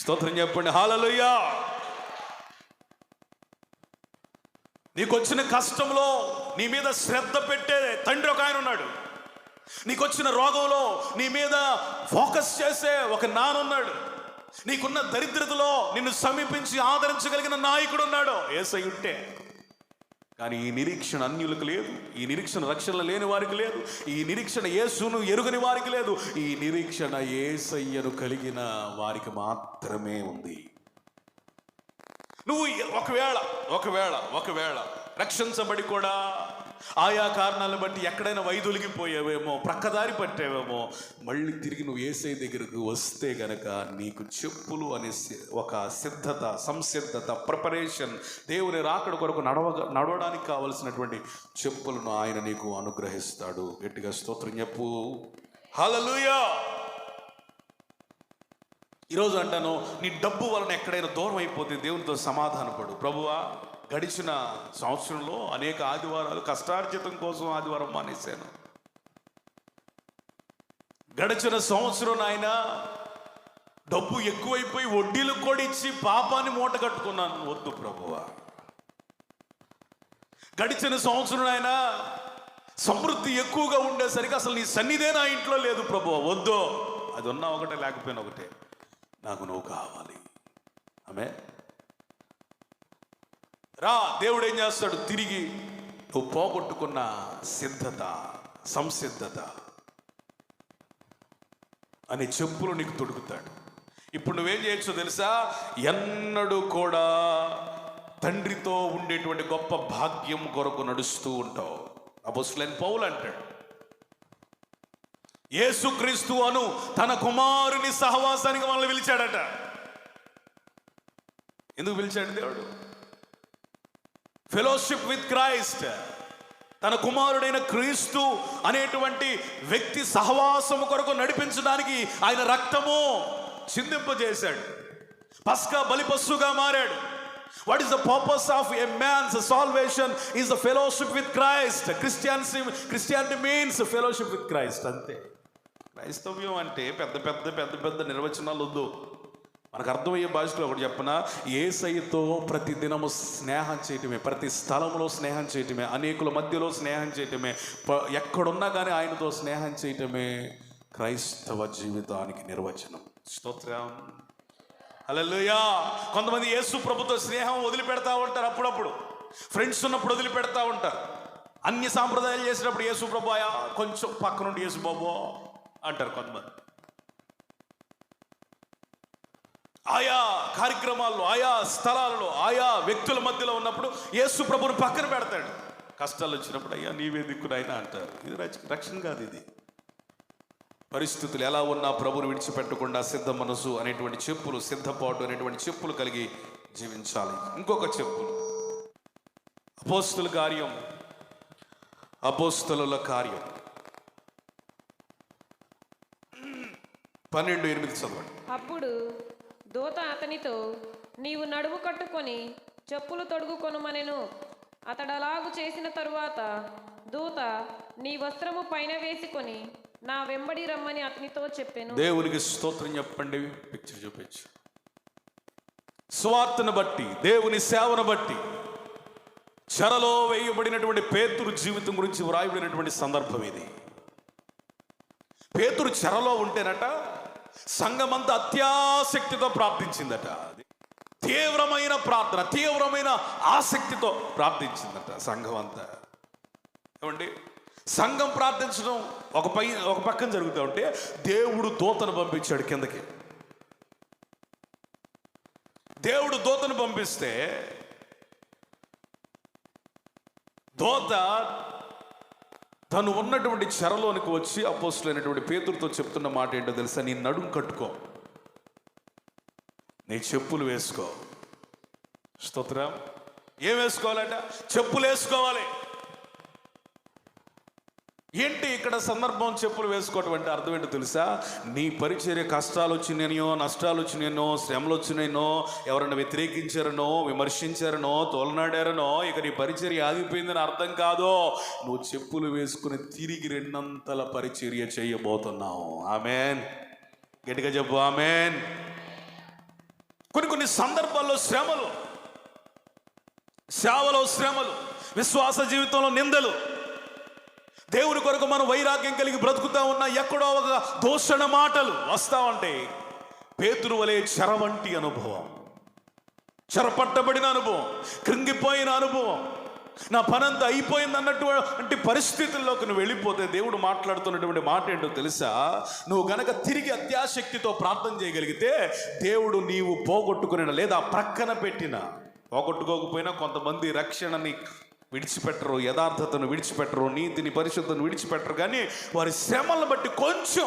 స్తోత్రం చెప్పండి. హల్లెలూయా. నీకు వచ్చిన కష్టంలో నీ మీద శ్రద్ధ పెట్టే తండ్రి ఒక ఆయన ఉన్నాడు. నీకు వచ్చిన రోగంలో నీ మీద ఫోకస్ చేసే ఒక నానున్నాడు. నీకున్న దరిద్రతలో నిన్ను సమీపించి ఆదరించగలిగిన నాయకుడు ఉన్నాడు యేసయ్య ఉంటే. కానీ ఈ నిరీక్షణ అన్యులకు లేదు, ఈ నిరీక్షణ రక్షణ లేని వారికి లేదు, ఈ నిరీక్షణ యేసును ఎరుగని వారికి లేదు, ఈ నిరీక్షణ యేసయ్యను కలిగిన వారికి మాత్రమే ఉంది. నువ్వు ఒకవేళ రక్షించబడి కూడా ఆయా కారణాలను బట్టి ఎక్కడైనా వైదొలిగిపోయావేమో, ప్రక్కదారి పట్టావేమో, మళ్ళీ తిరిగి నువ్వు యేసయ్య దగ్గరకు వస్తే గనక నీకు చెప్పులు అనే ఒక సిద్ధత, సంసిద్ధత, ప్రిపరేషన్, దేవుని రాకడ కొరకు నడవడానికి కావలసినటువంటి చెప్పులను ఆయన నీకు అనుగ్రహిస్తాడు. గట్టిగా స్తోత్రం చెప్పు. హల్లెలూయా. ఈరోజు అంటాను, నీ డబ్బు వలన ఎక్కడైనా దూరం అయిపోతే దేవునితో సమాధానపడు. ప్రభువా, గడిచిన సంవత్సరంలో అనేక ఆదివారాలు కష్టార్జితం కోసం ఆదివారం మానేశాను. గడిచిన సంవత్సరం నాయన డబ్బు ఎక్కువైపోయి వడ్డీలు కూడా ఇచ్చి పాపాన్ని మూట కట్టుకున్నాను. వద్దు ప్రభువా. గడిచిన సంవత్సరం నాయన సమృద్ధి ఎక్కువగా ఉండేసరికి అసలు నీ సన్నిధే నా ఇంట్లో లేదు ప్రభువా. వద్దు. అది ఉన్నా ఒకటే, లేకపోయినా ఒకటే, నాకు నువ్వు కావాలి. ఆమె రా. దేవుడు ఏం చేస్తాడు? తిరిగి నువ్వు పోగొట్టుకున్న సిద్ధత, సంసిద్ధత అనే చెప్పులు నీకు తొడుగుతాడు. ఇప్పుడు నువ్వేం చేయొచ్చో తెలుసా? ఎన్నడూ కూడా తండ్రితో ఉండేటువంటి గొప్ప భాగ్యం కొరకు నడుస్తూ ఉంటావు. అపోస్తలుడైన పౌలు అంటాడు, యేసుక్రీస్తు అను తన కుమారుని సహవాసానికి మనల్ని పిలిచాడట. ఎందుకు పిలిచాడు దేవుడు? Fellowship with Christ. తన కుమారుడైన క్రీస్తు అనేటువంటి వ్యక్తి సహవాసము కొరకు నడిపించడానికి ఆయన రక్తము చిందింపజేశాడు. పస్కా బలిపశువుగా మారాడు. What is the purpose of a man's salvation? Is the fellowship with Christ. Christianity means fellowship with Christ. అంతే. క్రైస్తవ్యం అంటే పెద్ద నిర్వచనాలు వద్దు. మనకు అర్థమయ్యే భాషలో ఒకటి చెప్పనా? యేసయ్యతో ప్రతి దినము స్నేహం చేయటమే, ప్రతి స్థలంలో స్నేహం చేయటమే, అనేకుల మధ్యలో స్నేహం చేయటమే, ఎక్కడున్నా కానీ ఆయనతో స్నేహం చేయటమే క్రైస్తవ జీవితానికి నిర్వచనం. స్తోత్రం. హల్లెలూయా. కొంతమంది యేసు ప్రభుతో స్నేహం వదిలిపెడతా ఉంటారు. అప్పుడప్పుడు ఫ్రెండ్స్ ఉన్నప్పుడు వదిలిపెడతా ఉంటారు. అన్ని సాంప్రదాయాలు చేసినప్పుడు యేసు ప్రభు ఆయా కొంచెం పక్క నుండి యేసు బాబు అంటారు కొంతమంది. ఆయా కార్యక్రమాల్లో, ఆయా స్థలాలలో, ఆయా వ్యక్తుల మధ్యలో ఉన్నప్పుడు యేసు ప్రభుని పక్కన పెడతాడు. కష్టాలు వచ్చినప్పుడు అయ్యా నీవే దిక్కునైనా అంటారు. ఇది రక్షణ కాదు. ఇది పరిస్థితులు ఎలా ఉన్నా ప్రభుని విడిచిపెట్టకుండా సిద్ధ మనసు అనేటువంటి చెప్పులు, సిద్ధపాటు అనేటువంటి చెప్పులు కలిగి జీవించాలి. ఇంకొక చెప్పులు అపోస్తలుల కార్యం 12:8 చదవండి. అప్పుడు దూత అతనితో, నీవు నడుము కట్టుకొని చెప్పులు తొడుగుకొనుమనెను. అతడలాగు చేసిన తరువాత దూత, నీ వస్త్రము పైన వేసుకొని నా వెంబడి రమ్మని అతనితో చెప్పెను. దేవునికి స్తోత్రం చెప్పండి. పిక్చర్ చూపించు. స్వార్థను బట్టి, దేవుని సేవను బట్టి చెరలో వేయబడినటువంటి పేతురు జీవితం గురించి వ్రాయబడినటువంటి సందర్భం ఇది. పేతురు చెరలో ఉంటేనట సంఘమంతా అత్యాసక్తితో ప్రార్థించిందట. తీవ్రమైన ప్రార్థన, తీవ్రమైన ఆసక్తితో ప్రార్థించిందట సంఘం అంతా. ఏమండి, సంఘం ప్రార్థించడం ఒక పక్కన జరుగుతూ ఉంటే దేవుడు దూతను పంపించాడు కిందకి. దేవుడు దూతను పంపిస్తే దూత తను ఉన్నటువంటి చెరలోనికి వచ్చి అపోస్తులైనటువంటి పేతురుతో చెప్తున్న మాట ఏంటో తెలుసా? నీ నడుం కట్టుకో, నీ చెప్పులు వేసుకో. స్తోత్రం. ఏం వేసుకోవాలంట? చెప్పులు వేసుకోవాలి. ఏంటి ఇక్కడ సందర్భం చెప్పులు వేసుకోవటం అంటే అర్థం ఏంటో తెలుసా? నీ పరిచర్య కష్టాలు వచ్చినాయనో, నష్టాలు వచ్చినాయనో, శ్రమలు వచ్చినాయనో, ఎవరైనా వ్యతిరేకించారనో, విమర్శించారనో, తోలనాడారనో ఇక నీ పరిచర్య ఆగిపోయిందని అర్థం కాదు. నువ్వు చెప్పులు వేసుకుని తిరిగి రెండంతల పరిచర్య చేయబోతున్నావు. ఆమెన్. గట్టిగా చెప్పు ఆమెన్. కొన్ని సందర్భాల్లో శ్రమలు, సేవలో శ్రమలు, విశ్వాస జీవితంలో నిందలు, దేవుని కొరకు మనం వైరాగ్యం కలిగి బ్రతుకుతా ఉన్నా ఎక్కడో ఒక దూషణ మాటలు వస్తా ఉంటాయి. పేతురు వలె చెర వంటి అనుభవం, చెరపట్టబడిన అనుభవం, కృంగిపోయిన అనుభవం, నా పనంతా అయిపోయింది అన్నటువంటి పరిస్థితుల్లోకి నువ్వు వెళ్ళిపోతే దేవుడు మాట్లాడుతున్నటువంటి మాట ఏంటో తెలుసా? నువ్వు గనక తిరిగి అత్యాశక్తితో ప్రార్థన చేయగలిగితే దేవుడు నీవు పోగొట్టుకునే లేదా ప్రక్కన పెట్టిన, పోగొట్టుకోకపోయినా కొంతమంది రక్షణని విడిచిపెట్టరు, యథార్థతను విడిచిపెట్టరు, నీతిని పరిశుద్ధతను విడిచిపెట్టరు, కానీ వారి శ్రమలను బట్టి కొంచెం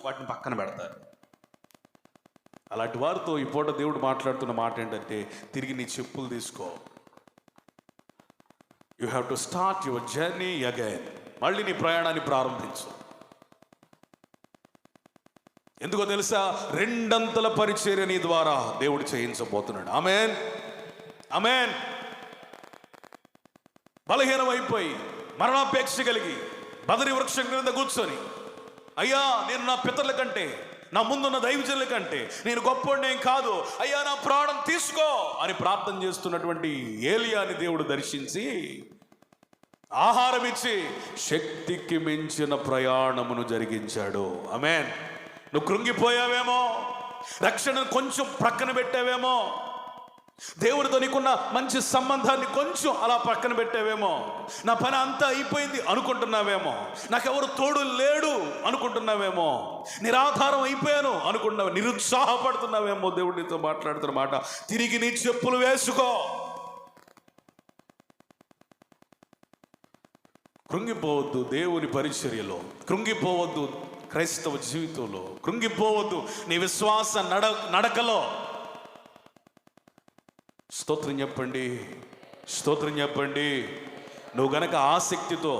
వాటిని పక్కన పెడతారు. అలాంటి వారితో ఈ పూట దేవుడు మాట్లాడుతున్న మాట ఏంటంటే తిరిగి నీ చెప్పులు తీసుకో. You have to start your journey again. మళ్ళీ నీ ప్రయాణాన్ని ప్రారంభించు. ఎందుకో తెలుసా? రెండంతల పరిచర్య నీ ద్వారా దేవుడు చేయించబోతున్నాడు. Amen, amen. బలహీనం అయిపోయి మరణాపేక్ష కలిగి బదరి వృక్షం క్రింద కూర్చొని, అయ్యా నేను నా పితరుల కంటే, నా ముందున్న దైవజనుల కంటే నేను గొప్పవాడినేం కాదు, అయ్యా నా ప్రాణం తీసుకో అని ప్రార్థన చేస్తున్నటువంటి ఏలియాని దేవుడు దర్శించి ఆహారం ఇచ్చి శక్తికి మించిన ప్రయాణమును జరిగించాడు. ఆమేన్. నువ్వు కృంగిపోయావేమో, రక్షణను కొంచెం ప్రక్కన పెట్టావేమో, దేవుడితో నీకున్న మంచి సంబంధాన్ని కొంచెం అలా పక్కన పెట్టావేమో, నా పని అంతా అయిపోయింది అనుకుంటున్నావేమో, నాకెవరు తోడు లేడు అనుకుంటున్నావేమో, నిరాధారం అయిపోయాను అనుకుంటున్నావు, నిరుత్సాహపడుతున్నావేమో. దేవుడు నీతో మాట్లాడుతున్న మాట, తిరిగి నీ చెప్పులు వేసుకో. కృంగిపోవద్దు దేవుని పరిచర్యలో, కృంగిపోవద్దు క్రైస్తవ జీవితంలో, కృంగిపోవద్దు నీ విశ్వాస నడకలో. స్తోత్రం చెప్పండి, స్తోత్రం చెప్పండి. నువ్వు గనక ఆసక్తితో,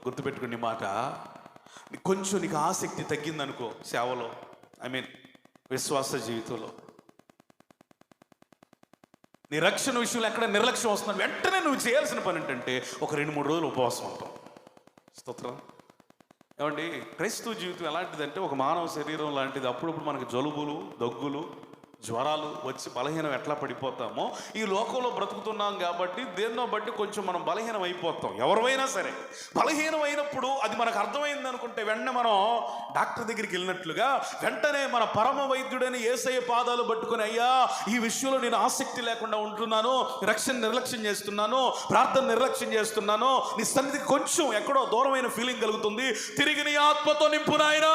గుర్తుపెట్టుకుని మాట, కొంచెం నీకు ఆసక్తి తగ్గిందనుకో సేవలో, విశ్వాస జీవితంలో, నీ రక్షణ విషయంలో ఎక్కడ నిర్లక్ష్యం వస్తున్నావు, వెంటనే నువ్వు చేయాల్సిన పని ఏంటంటే ఒక 2-3 రోజులు ఉపవాసం ఉంటాం. స్తోత్రం. ఏమండి, క్రైస్తవ జీవితం ఎలాంటిదంటే ఒక మానవ శరీరం లాంటిది. అప్పుడప్పుడు మనకు జలుబులు, దగ్గులు, జ్వరాలు వచ్చి బలహీనం ఎట్లా పడిపోతామో, ఈ లోకంలో బ్రతుకుతున్నాం కాబట్టి దేన్నో బట్టి కొంచెం మనం బలహీనం అయిపోతాం. ఎవరైనా సరే బలహీనం అయినప్పుడు అది మనకు అర్థమైంది అనుకుంటే వెంటనే మనం డాక్టర్ దగ్గరికి వెళ్ళినట్లుగా వెంటనే మన పరమ వైద్యుడని యేసయ్య పాదాలు పట్టుకుని, అయ్యా ఈ విషయంలో నేను ఆసక్తి లేకుండా ఉంటున్నాను, రక్షణ నిర్లక్ష్యం చేస్తున్నాను, ప్రార్థన నిర్లక్ష్యం చేస్తున్నాను, నీ సన్నిధికి కొంచెం ఎక్కడో దూరమైన ఫీలింగ్ కలుగుతుంది, తిరిగి నీ ఆత్మతో నింపు నాయనా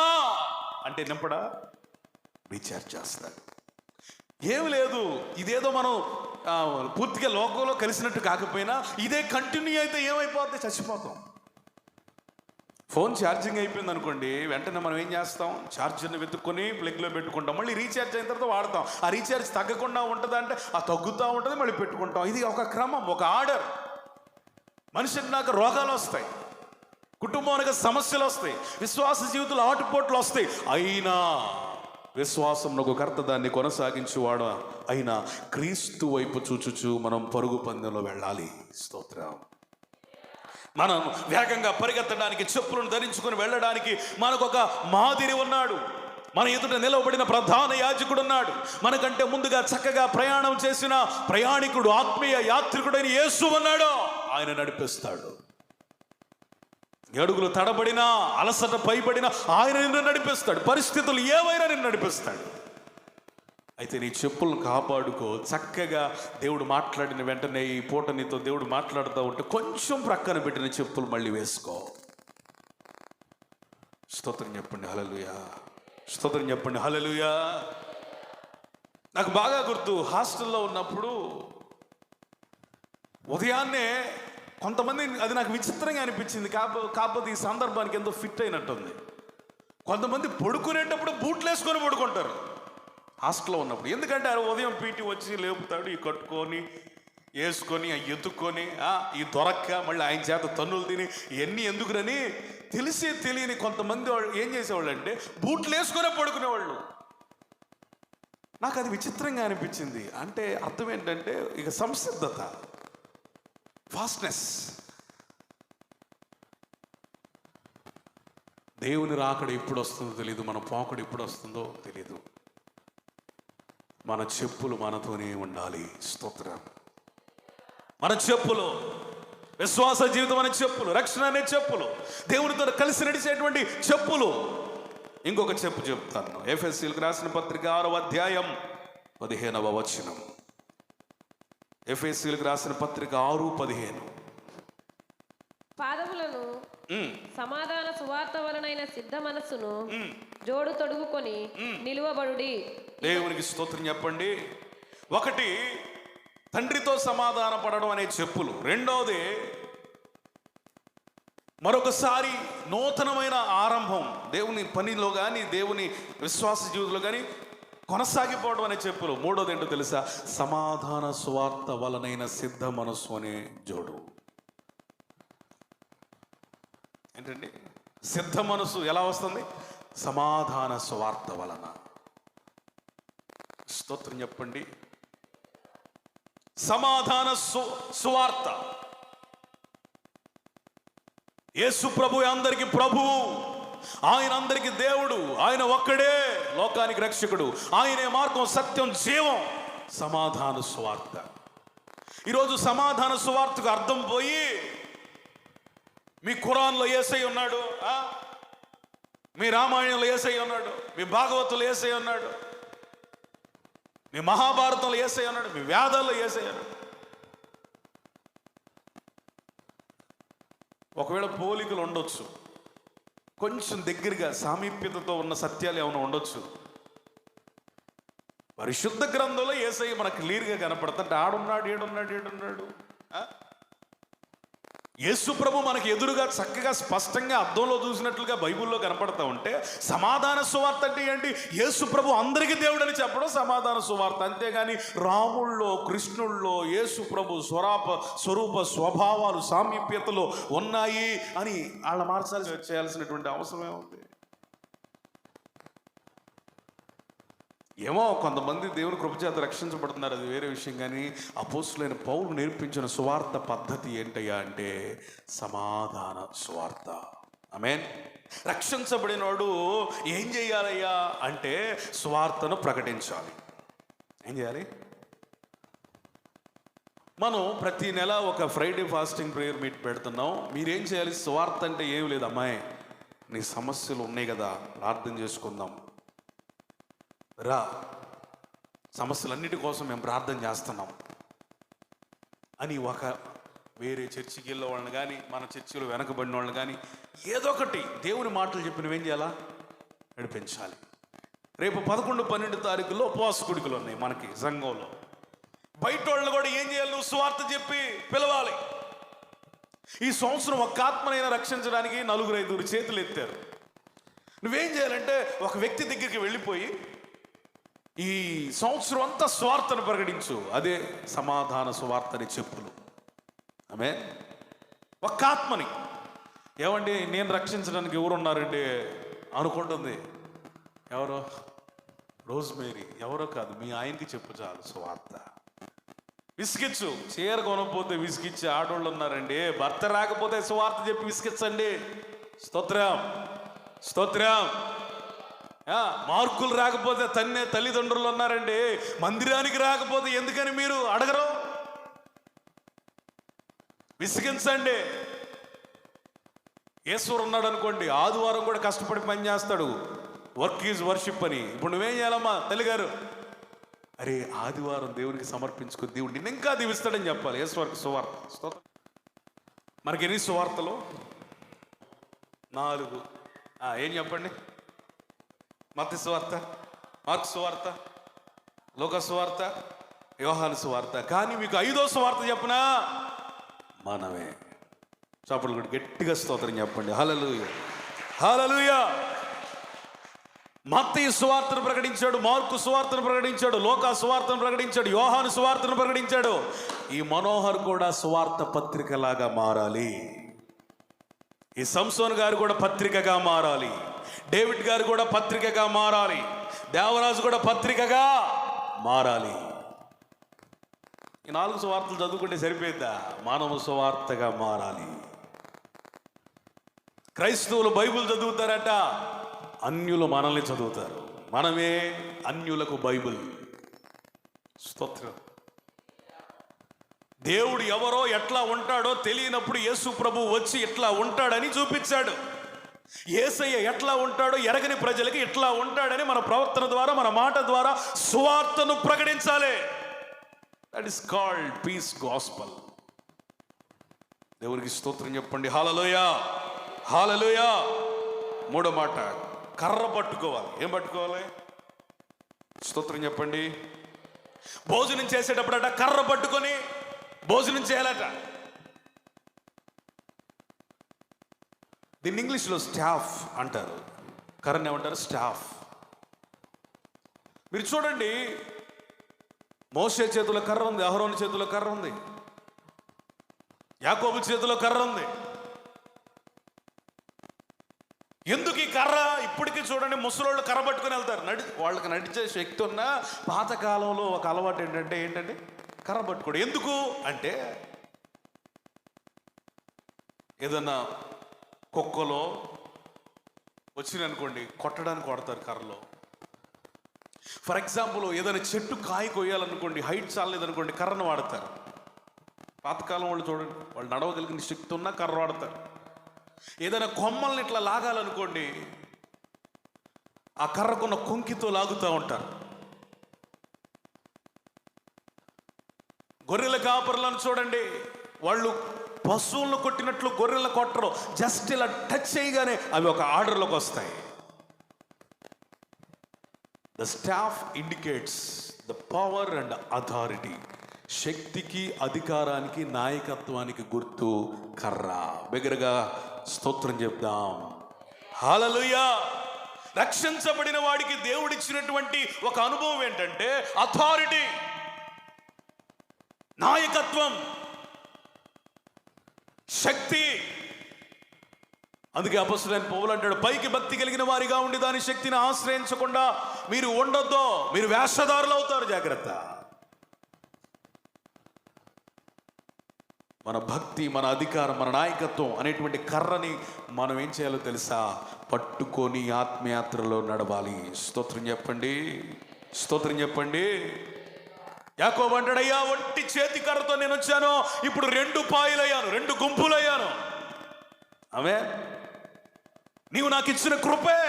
అంటే నింపడా రీఛార్జ్ చేస్తాడు. ఏమి లేదు, ఇదేదో మనం పూర్తిగా లోకంలో కలిసినట్టు కాకపోయినా ఇదే కంటిన్యూ అయితే ఏమైపోద్ది, చచ్చిపోతాం. ఫోన్ ఛార్జింగ్ అయిపోయింది అనుకోండి, వెంటనే మనం ఏం చేస్తాం, ఛార్జర్ని వెతుక్కొని ప్లగ్లో పెట్టుకుంటాం, మళ్ళీ రీఛార్జ్ అయిన తర్వాత వాడతాం. ఆ రీఛార్జ్ తగ్గకుండా ఉంటుంది అంటే ఆ తగ్గుతూ ఉంటుంది, మళ్ళీ పెట్టుకుంటాం. ఇది ఒక క్రమం, ఒక ఆర్డర్. మనిషికి నాకు రోగాలు వస్తాయి, కుటుంబానికి సమస్యలు వస్తాయి, విశ్వాస జీవితంలో ఆటుపోట్లు వస్తాయి. అయినా విశ్వాసంలో కర్త దాన్ని కొనసాగించేవాడు అయినా క్రీస్తు వైపు చూచుచు మనం పరుగు పందెంలో వెళ్ళాలి. స్తోత్రం. మనం వేగంగా పరిగెత్తడానికి, చెప్పులను ధరించుకొని వెళ్ళడానికి మనకొక మాదిరి ఉన్నాడు. మన ఎదుట నిలవబడిన ప్రధాన యాజకుడు ఉన్నాడు. మనకంటే ముందుగా చక్కగా ప్రయాణం చేసిన ప్రయాణికుడు, ఆత్మీయ యాత్రికుడైన యేసు ఉన్నాడు. ఆయన నడిపిస్తాడు. అడుగులు తడబడినా, అలసట పైబడినా ఆయన నిన్ను నడిపిస్తాడు. పరిస్థితులు ఏవైనా నిన్ను నడిపిస్తాడు. అయితే నీ చెప్పులను కాపాడుకో. చక్కగా దేవుడు మాట్లాడిన వెంటనే ఈ పూట నీతో దేవుడు మాట్లాడుతూ ఉంటే కొంచెం ప్రక్కన పెట్టిన చెప్పులు మళ్ళీ వేసుకో. స్తోత్రం చెప్పండి హల్లెలూయా. స్తోత్రం చెప్పండి హల్లెలూయా. నాకు బాగా గుర్తు, హాస్టల్లో ఉన్నప్పుడు ఉదయాన్నే కొంతమంది, అది నాకు విచిత్రంగా అనిపించింది, కాకపోతే ఈ సందర్భానికి ఎంతో ఫిట్ అయినట్టుంది. కొంతమంది పడుకునేటప్పుడు బూట్లు వేసుకొని పడుకుంటారు హాస్టల్లో ఉన్నప్పుడు. ఎందుకంటే ఆ ఉదయం పీటీ వచ్చి లేపుతాడు, ఈ కట్టుకొని వేసుకొని ఎత్తుక్కొని ఈ దొరక్క మళ్ళీ ఆయన చేత తన్నులు తిని ఇవన్నీ ఎందుకురని తెలిసి తెలియని కొంతమంది వాళ్ళు ఏం చేసేవాళ్ళు అంటే బూట్లు వేసుకొనే పడుకునేవాళ్ళు. నాకు అది విచిత్రంగా అనిపించింది. అంటే అర్థం ఏంటంటే ఇక సంసిద్ధత, ఫాస్ట్నెస్. దేవుని రాకడ ఎప్పుడు వస్తుందో తెలియదు, మన పోకడు ఎప్పుడు వస్తుందో తెలియదు. మన చెప్పులు మనతోనే ఉండాలి. స్తోత్రం. మన చెప్పులు, విశ్వాస జీవితం అనే చెప్పులు, రక్షణ అనే చెప్పులు, దేవునితో కలిసి నడిచేటువంటి చెప్పులు. ఇంకొక చెప్పు చెప్తాను. ఎఫెసీయులకు రాసిన పత్రిక 6వ అధ్యాయం 15వ వచనం. ఎఫెసీయులకు రాసిన పత్రిక 6:15. పాదములను సమాధాన సువార్త వలనైన సిద్ధ మనస్సును జోడు తొడుగుకొని నిలువబడుడి. దేవునికి స్తోత్రం చెప్పండి. ఒకటి, తండ్రితో సమాధాన పడడం అనే చెప్పులు. రెండవది, మరొకసారి నూతనమైన ఆరంభం, దేవుని పనిలో కానీ దేవుని విశ్వాస జీవితంలో కానీ కొనసాగిపోవడం అనే చెప్పులు. మూడోది ఏంటో తెలుసా? సమాధాన సువార్త వలనైన సిద్ధ మనస్సు అనే జోడు. ఏంటండి సిద్ధ మనసు ఎలా వస్తుంది? సమాధాన సువార్త వలన. స్తోత్రం చెప్పండి. సమాధాన సువార్త. యేసు ప్రభు అందరికి ప్రభువు, ఆయన అందరికి దేవుడు, ఆయన ఒక్కడే లోకానికి రక్షకుడు, ఆయనే మార్గం, సత్యం, జీవం. సమాధాన సువార్త. ఈరోజు సమాధాన సువార్తకు అర్థం పోయి మీ ఖురాన్లో యేసయ్య ఉన్నాడు, మీ రామాయణంలో యేసయ్య ఉన్నాడు, మీ భాగవతంలో యేసయ్య ఉన్నాడు, మీ మహాభారతంలో యేసయ్య ఉన్నాడు, మీ వేదాల్లో యేసయ్య ఉన్నాడు. ఒకవేళ పోలికలు ఉండొచ్చు, కొంచెం దగ్గరగా సామీప్యతతో ఉన్న సత్యాలు ఏమైనా ఉండొచ్చు. పరిశుద్ధ గ్రంథంలో యేసయ్య మనకు క్లియర్గా కనపడుతుంటే ఆడున్నాడు, ఏడున్నాడు. యేసు ప్రభు మనకి ఎదురుగా చక్కగా స్పష్టంగా అద్దంలో చూసినట్లుగా బైబిల్లో కనపడతా ఉంటే సమాధాన సువార్త అంటే ఏంటి? యేసు ప్రభు అందరికీ దేవుడని చెప్పడం సమాధాన సువార్త. అంతేగాని రాముల్లో, కృష్ణుల్లో యేసు ప్రభు స్వరూప స్వభావాలు సామీప్యతలో ఉన్నాయి అని వాళ్ళ మార్చాల్సి చేయాల్సినటువంటి అవసరమే ఉంది. ఏమో కొంతమంది దేవుని కృపచేత రక్షించబడుతున్నారు, అది వేరే విషయం. కానీ అపోస్తులైన పౌలు నేర్పించిన సువార్త పద్ధతి ఏంటయ్యా అంటే సమాధాన సువార్త. ఆమేన్. రక్షించబడినోడు ఏం చేయాలయ్యా అంటే సువార్తను ప్రకటించాలి. ఏం చేయాలి? మనం ప్రతి నెల ఒక ఫ్రైడే ఫాస్టింగ్ ప్రేయర్ మీట్ పెడుతున్నాం. మీరేం చేయాలి? సువార్త అంటే ఏం లేదు, అమ్మాయి నీ సమస్యలు ఉన్నాయి కదా, ప్రార్థన చేసుకుందాం రా, సమస్యలన్నిటి కోసం మేము ప్రార్థన చేస్తున్నాం అని ఒక వేరే చర్చికి వెళ్ళే వాళ్ళని కానీ మన చర్చిలో వెనకబడిన వాళ్ళని కానీ ఏదో ఒకటి దేవుని మాటలు చెప్పినవి ఏం చేయాలా? నడిపించాలి. రేపు 11, 12 తారీఖుల్లో ఉపవాస కుడికలు ఉన్నాయి మనకి సంఘంలో. బయట వాళ్ళని కూడా ఏం చేయాలి? నువ్వు సువార్త చెప్పి పిలవాలి. ఈ సంవత్సరం ఒక ఆత్మనైనా రక్షించడానికి 4-5 చేతులు ఎత్తారు. నువ్వేం చేయాలంటే ఒక వ్యక్తి దగ్గరికి వెళ్ళిపోయి ఈ సంవత్సరం అంతా స్వార్థను ప్రకటించు. అదే సమాధాన సువార్తని చెప్పులు. ఆమె ఒక ఆత్మని ఏమండి నేను రక్షించడానికి ఎవరున్నారండి అనుకుంటుంది. ఎవరో రోజ్మేరీ, ఎవరో కాదు, మీ ఆయనకి చెప్పు చాలు సువార్త. విసిగిచ్చు. చీర కొనకపోతే విసిగిచ్చే ఆడోళ్ళు ఉన్నారండి. భర్త రాకపోతే సువార్త చెప్పి విసిగించండి. స్తోత్రం, స్తోత్రం. మార్కులు రాకపోతే తన్నే తల్లిదండ్రులు ఉన్నారండి. మందిరానికి రాకపోతే ఎందుకని మీరు అడగరు? విసిగించండి. ఈశ్వరు ఉన్నాడు అనుకోండి, ఆదివారం కూడా కష్టపడి పని చేస్తాడు. వర్క్ ఈజ్ వర్షిప్ అని. ఇప్పుడు నువ్వేం చేయాలమ్మా? తల్లిగారు అరే ఆదివారం దేవునికి సమర్పించుకుని దేవుడు నిన్ను ఇంకా దీవిస్తాడని చెప్పాలి. యేసువారికి సువార్త. స్తోత్రం. మనకి ఎన్ని సువార్తలు? 4. ఏం చెప్పండి? మత్తయి సువార్త, మార్కు సువార్త, లూకా సువార్త, యోహాను సువార్త. కానీ మీకు 5వ సువార్త చెప్పనా? మనమే. చప్పట్లు కూడా గట్టిగా స్తోత్రం చెప్పండి. హల్లెలూయా, హల్లెలూయా. మత్తయి సువార్తను ప్రకటించాడు, మార్కు సువార్తను ప్రకటించాడు, లూకా సువార్తను ప్రకటించాడు, యోహాను సువార్తను ప్రకటించాడు. ఈ మనోహర్ కూడా సువార్త పత్రికలాగా మారాలి. ఈ సంసోన్ గారు కూడా పత్రికగా మారాలి. డేవిడ్ గారు కూడా పత్రికగా మారాలి. దేవరాజు కూడా పత్రికగా మారాలి. ఈ 4 సువార్తలు చదువుకుంటే సరిపోయిద్దా? మానవ సువార్తగా మారాలి. క్రైస్తవులు బైబిల్ చదువుతారట, అన్యులు మనల్ని చదువుతారు. మనమే అన్యులకు బైబిల్. స్తోత్రం. దేవుడు ఎవరో ఎట్లా ఉంటాడో తెలియనప్పుడు యేసు ప్రభు వచ్చి ఇట్లా ఉంటాడని చూపించాడు. యేసయ్య ఎట్లా ఉంటాడో ఎరగని ప్రజలకి ఇట్లా ఉంటాడని మన ప్రవర్తన ద్వారా, మన మాట ద్వారా సువార్తను ప్రకటించాలి. That is called peace gospel. దేవునికి స్తోత్రం చెప్పండి. హల్లెలూయా, హల్లెలూయా. 3వ మాట, కర్ర పట్టుకోవాలి. ఏం పట్టుకోవాలి? స్తోత్రం చెప్పండి. భోజనం చేసేటప్పుడట కర్ర పట్టుకొని భోజనం చేయాలట. దీన్ని ఇంగ్లీష్లో స్టాఫ్ అంటారు. కర్రని ఏమంటారు? స్టాఫ్. మీరు చూడండి, మోషే చేతిలో కర్ర ఉంది, అహరోను చేతిలో కర్ర ఉంది, యాకోబు చేతిలో కర్ర ఉంది. ఎందుకు ఈ కర్ర? ఇప్పటికీ చూడండి, ముసలోళ్ళు కర్ర పట్టుకుని వెళ్తారు. వాళ్ళకి నడిచే శక్తి ఉన్న పాతకాలంలో ఒక అలవాటు ఏంటంటే కర్ర పట్టుకోడు. ఎందుకు అంటే ఏదన్నా కుక్కలో వచ్చిననుకోండి, కొట్టడానికి వాడతారు కర్రలో. ఫర్ ఎగ్జాంపుల్, ఏదైనా చెట్టు కాయ కొయ్యాలనుకోండి, హైట్ చాలేదనుకోండి, కర్రను వాడతారు. పాతకాలం వాళ్ళు చూడండి, వాళ్ళు నడవగలిగిన శక్తి ఉన్నా కర్ర వాడతారు. ఏదైనా కొమ్మల్ని ఇట్లా లాగాలనుకోండి, ఆ కర్రకున్న కొంకితో లాగుతూ ఉంటారు. గొర్రెల కాపరులను చూడండి, వాళ్ళు పశువులను కొట్టినట్లు గొర్రెలను కొట్టరు. జస్ట్ ఇలా టచ్ చేయగానే అవి ఒక ఆర్డర్లోకి వస్తాయి. The staff indicates the power and authority. శక్తికి, అధికారానికి, నాయకత్వానికి గుర్తు కర్ర. బిగ్గరగా స్తోత్రం చెప్దాం. హల్లెలూయా. రక్షించబడిన వాడికి దేవుడిచ్చినటువంటి ఒక అనుభవం ఏంటంటే అథారిటీ, నాయకత్వం, శక్తి. అందుకే అపొస్తలుడైన పౌలు అంటాడు, పైకి భక్తి కలిగిన వారిగా ఉండి దాని శక్తిని ఆశ్రయించకుండా మీరు ఉండొద్దు, మీరు వేషధారులు అవుతారు. జాగ్రత్త. మన భక్తి, మన అధికారం, మన నాయకత్వం అనేటువంటి కర్రని మనం ఏం చేయాలో తెలుసా? పట్టుకొని ఆత్మయాత్రలో నడవాలి. స్తోత్రం చెప్పండి, స్తోత్రం చెప్పండి. యాకోబు అంటాడు, అయ్యా ఒంటి చేతి కర్రతో నేను వచ్చాను, ఇప్పుడు 2 పాయలయ్యాను, 2 గుంపులయ్యాను. ఆమె నీవు నాకు ఇచ్చిన కృపే